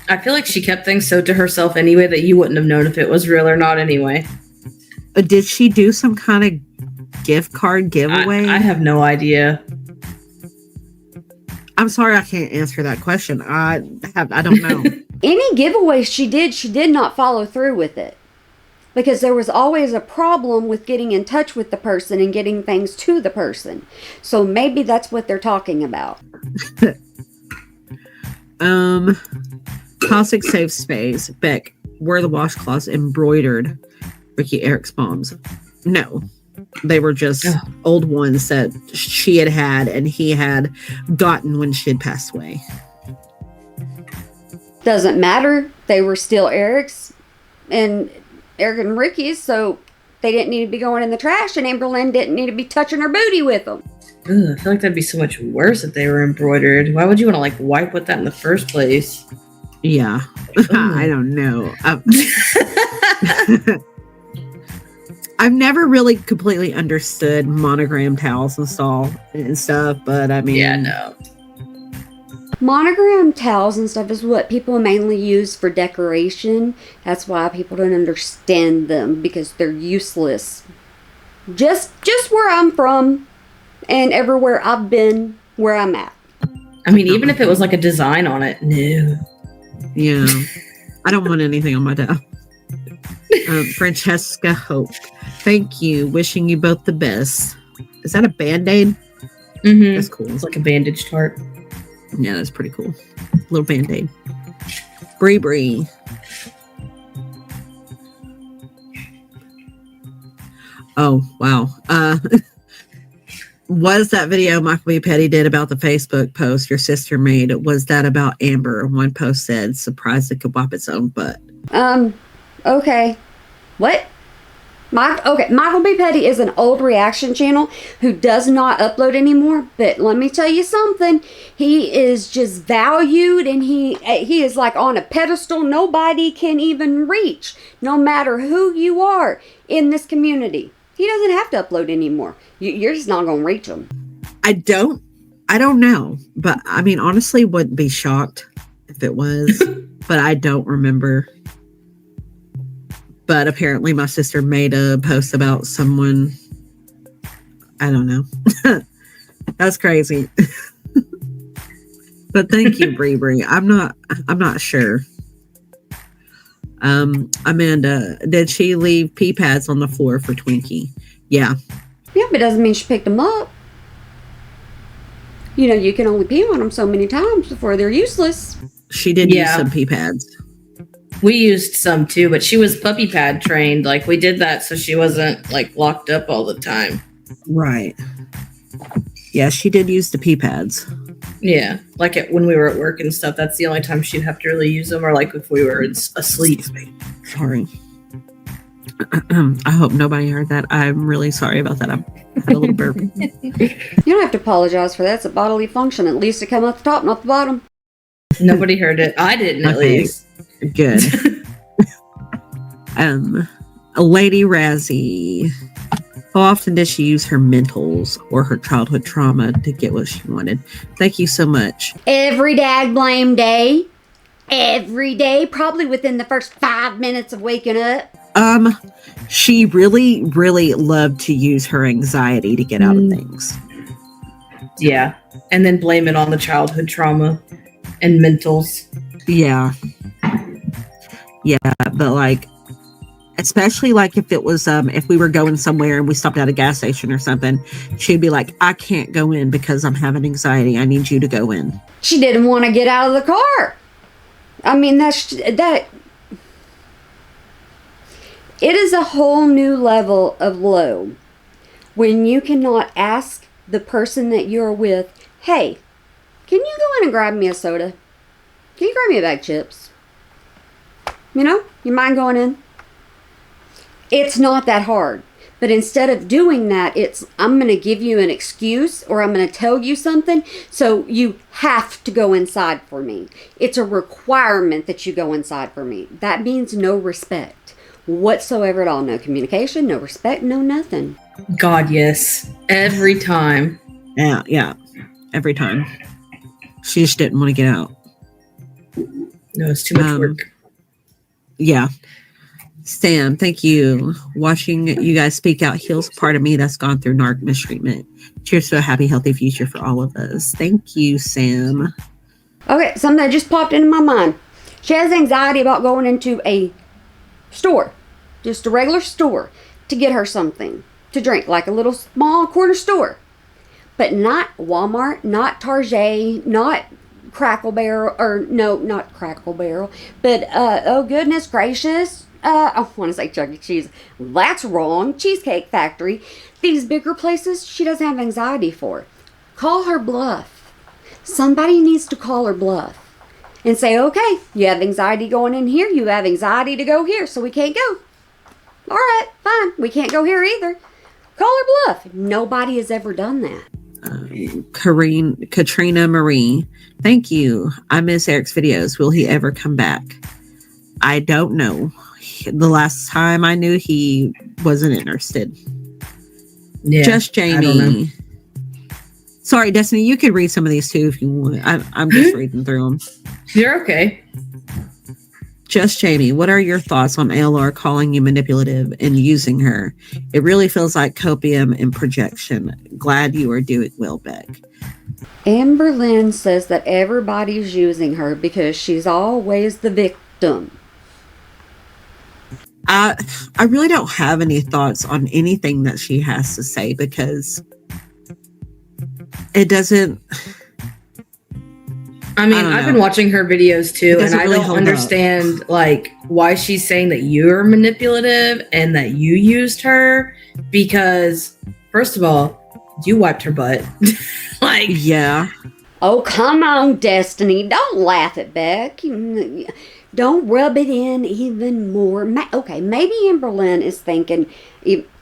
I feel like she kept things so to herself anyway that you wouldn't have known if it was real or not anyway. Did she do some kind of gift card giveaway? I have no idea. I'm sorry, I can't answer that question. I don't know. Any giveaway she did not follow through with it. Because there was always a problem with getting in touch with the person and getting things to the person. So maybe that's what they're talking about. Classic safe space. Beck, were the washcloths embroidered Ricky Eric's bombs? No. They were just old ones that she had and he had gotten when she had passed away. Doesn't matter. They were still Eric's and Eric and Ricky's, so they didn't need to be going in the trash, and Amberlynn didn't need to be touching her booty with them. Ugh, I feel like that'd be so much worse if they were embroidered. Why would you want to wipe with that in the first place? Yeah. I don't know. I've never really completely understood monogram towels and stuff, but I mean, yeah, no. Monogram towels and stuff is what people mainly use for decoration. That's why people don't understand them, because they're useless. Just where I'm from and everywhere I've been, where I'm at. I mean, even if it was like a design on it, no. Yeah. I don't want anything on my towel. Francesca Hope. Thank you. Wishing you both the best. Is that a Band-Aid? Mm-hmm. That's cool. It's like a bandage tart. Yeah, that's pretty cool. Little Band-Aid. Bree. Oh, wow. Was that video Michael B. Petty did about the Facebook post your sister made, was that about Amber? One post said, surprised it could wipe its own butt. Okay. What? Michael B. Petty is an old reaction channel who does not upload anymore, but let me tell you something. He is just valued, and he is like on a pedestal nobody can even reach, no matter who you are in this community. He doesn't have to upload anymore. You're just not going to reach him. I don't know, but I mean, honestly, wouldn't be shocked if it was, but I don't remember. But apparently my sister made a post about someone. I don't know. That's crazy. But thank you, Bree. I'm not sure. Amanda, did she leave pee pads on the floor for Twinkie? Yeah. Yeah, but it doesn't mean she picked them up. You can only pee on them so many times before they're useless. She did use some pee pads. We used some too, but she was puppy pad trained. Like, we did that so she wasn't locked up all the time. Right. Yeah, she did use the pee pads. Yeah, when we were at work and stuff, that's the only time she'd have to really use them, or if we were asleep. Sorry. I hope nobody heard that. I'm really sorry about that. I had a little burp. You don't have to apologize for that. It's a bodily function. At least it come at the top, not the bottom. Nobody heard it. I didn't, at least. Good. Lady Razzie. How often did she use her mentals or her childhood trauma to get what she wanted? Thank you so much. Every dag blame day. Every day, probably within the first 5 minutes of waking up. She really, really loved to use her anxiety to get out of things. Yeah. And then blame it on the childhood trauma and mentals. Yeah. Yeah, but like, especially like if it was if we were going somewhere and we stopped at a gas station or something, she'd be like, I can't go in because I'm having anxiety. I need you to go in. She didn't want to get out of the car. I mean, that it is a whole new level of low when you cannot ask the person that you're with, hey, can you go in and grab me a soda? Can you grab me a bag of chips? You know, you mind going in? It's not that hard. But instead of doing that, it's, I'm going to give you an excuse or I'm going to tell you something, so you have to go inside for me. It's a requirement that you go inside for me. That means no respect whatsoever at all. No communication, no respect, no nothing. God, yes. Every time. Yeah. Every time. She just didn't want to get out. No, it's too much work. Yeah. Sam, thank you. Watching you guys speak out heals part of me that's gone through narc mistreatment. Cheers to a happy, healthy future for all of us. Thank you, Sam. Okay, something that just popped into my mind. She has anxiety about going into a store, just a regular store, to get her something to drink, like a little small corner store. But not Walmart, not Target, not Crackle Barrel, or no, not Crackle Barrel, but oh goodness gracious, I want to say Chuck E. Cheese. That's wrong. Cheesecake Factory. These bigger places she doesn't have anxiety for. Call her bluff. Somebody needs to call her bluff and say, okay, you have anxiety going in here, you have anxiety to go here, so we can't go. All right, fine, we can't go here either. Call her bluff. Nobody has ever done that. Katrina Marie, thank you. I miss Eric's videos. Will he ever come back? I don't know. The last time I knew, he wasn't interested. Yeah, Just Jamie. Sorry, Destiny, you could read some of these too if you want. I'm just reading through them. You're okay. Just Jamie, what are your thoughts on ALR calling you manipulative and using her? It really feels like copium and projection. Glad you are doing well, Beck. Amber Lynn says that everybody's using her because she's always the victim. I really don't have any thoughts on anything that she has to say because it doesn't. I mean, I've been watching her videos too, and I really don't understand like why she's saying that you're manipulative and that you used her, because first of all, you wiped her butt. Like, yeah. Oh, come on, Destiny. Don't laugh at Beck. Don't rub it in even more. Okay, maybe Amber Lynn is thinking,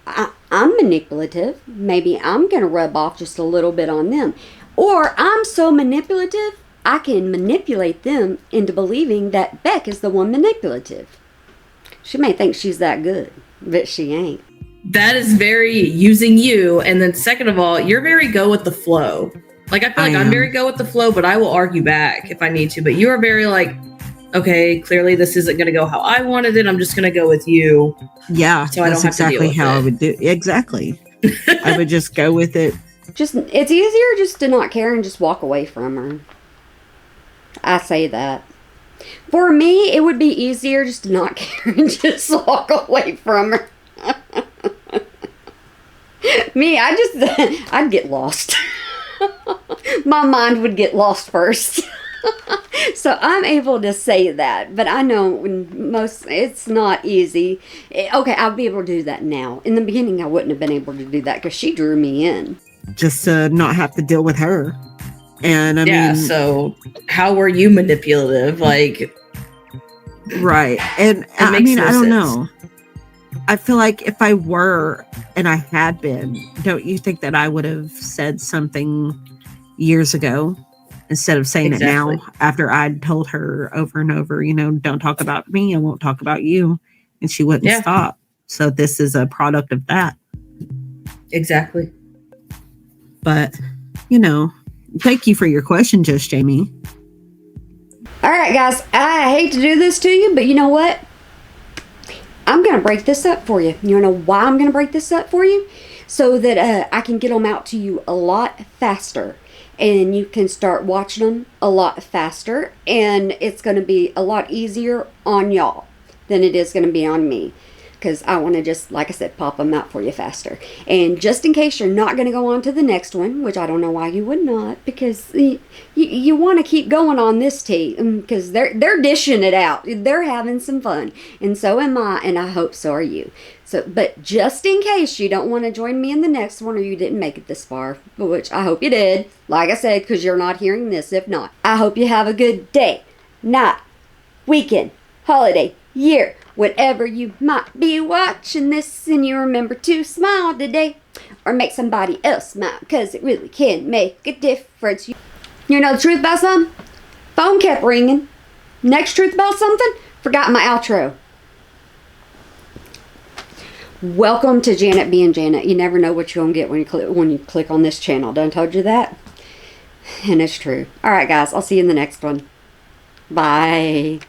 I'm manipulative. Maybe I'm going to rub off just a little bit on them. Or I'm so manipulative, I can manipulate them into believing that Beck is the one manipulative. She may think she's that good, but she ain't. That is very using you. And then second of all, you're very go with the flow. Like, I feel like I'm very go with the flow, but I will argue back if I need to. But you are very like, okay, clearly this isn't going to go how I wanted it. I'm just going to go with you. Yeah, so I don't have exactly to deal with how it. I would do. Exactly. I would just go with it. It's easier just to not care and just walk away from her. I say that. For me, it would be easier just to not care and just walk away from her. Me, I'd get lost. My mind would get lost first. So I'm able to say that, but I know when it's not easy. Okay, I'll be able to do that now. In the beginning, I wouldn't have been able to do that because she drew me in. Just to not have to deal with her. And I mean, so how were you manipulative? Like, right. And I mean, I don't know. I feel like if I were, and I had been, don't you think that I would have said something years ago instead of saying it now after I'd told her over and over, don't talk about me, I won't talk about you. And she wouldn't stop. So this is a product of that. Exactly. But, thank you for your question, Just Jamie. All right, guys, I hate to do this to you, but you know what? I'm going to break this up for you. You know why I'm going to break this up for you? So that I can get them out to you a lot faster. And you can start watching them a lot faster. And it's going to be a lot easier on y'all than it is going to be on me. Because I want to just, like I said, pop them out for you faster. And just in case you're not going to go on to the next one, which I don't know why you would not, because you want to keep going on this tea, because they're dishing it out. They're having some fun. And so am I, and I hope so are you. So, but just in case you don't want to join me in the next one, or you didn't make it this far, which I hope you did, like I said, because you're not hearing this if not. I hope you have a good day, night, weekend, holiday, year, whatever you might be watching this, and you remember to smile today or make somebody else smile, because it really can make a difference. You know the truth about something? Phone kept ringing. Next truth about something? Forgot my outro. Welcome to Janet being Janet. You never know what you're gonna get when you click on this channel. Done told you that? And it's true. All right, guys, I'll see you in the next one. Bye.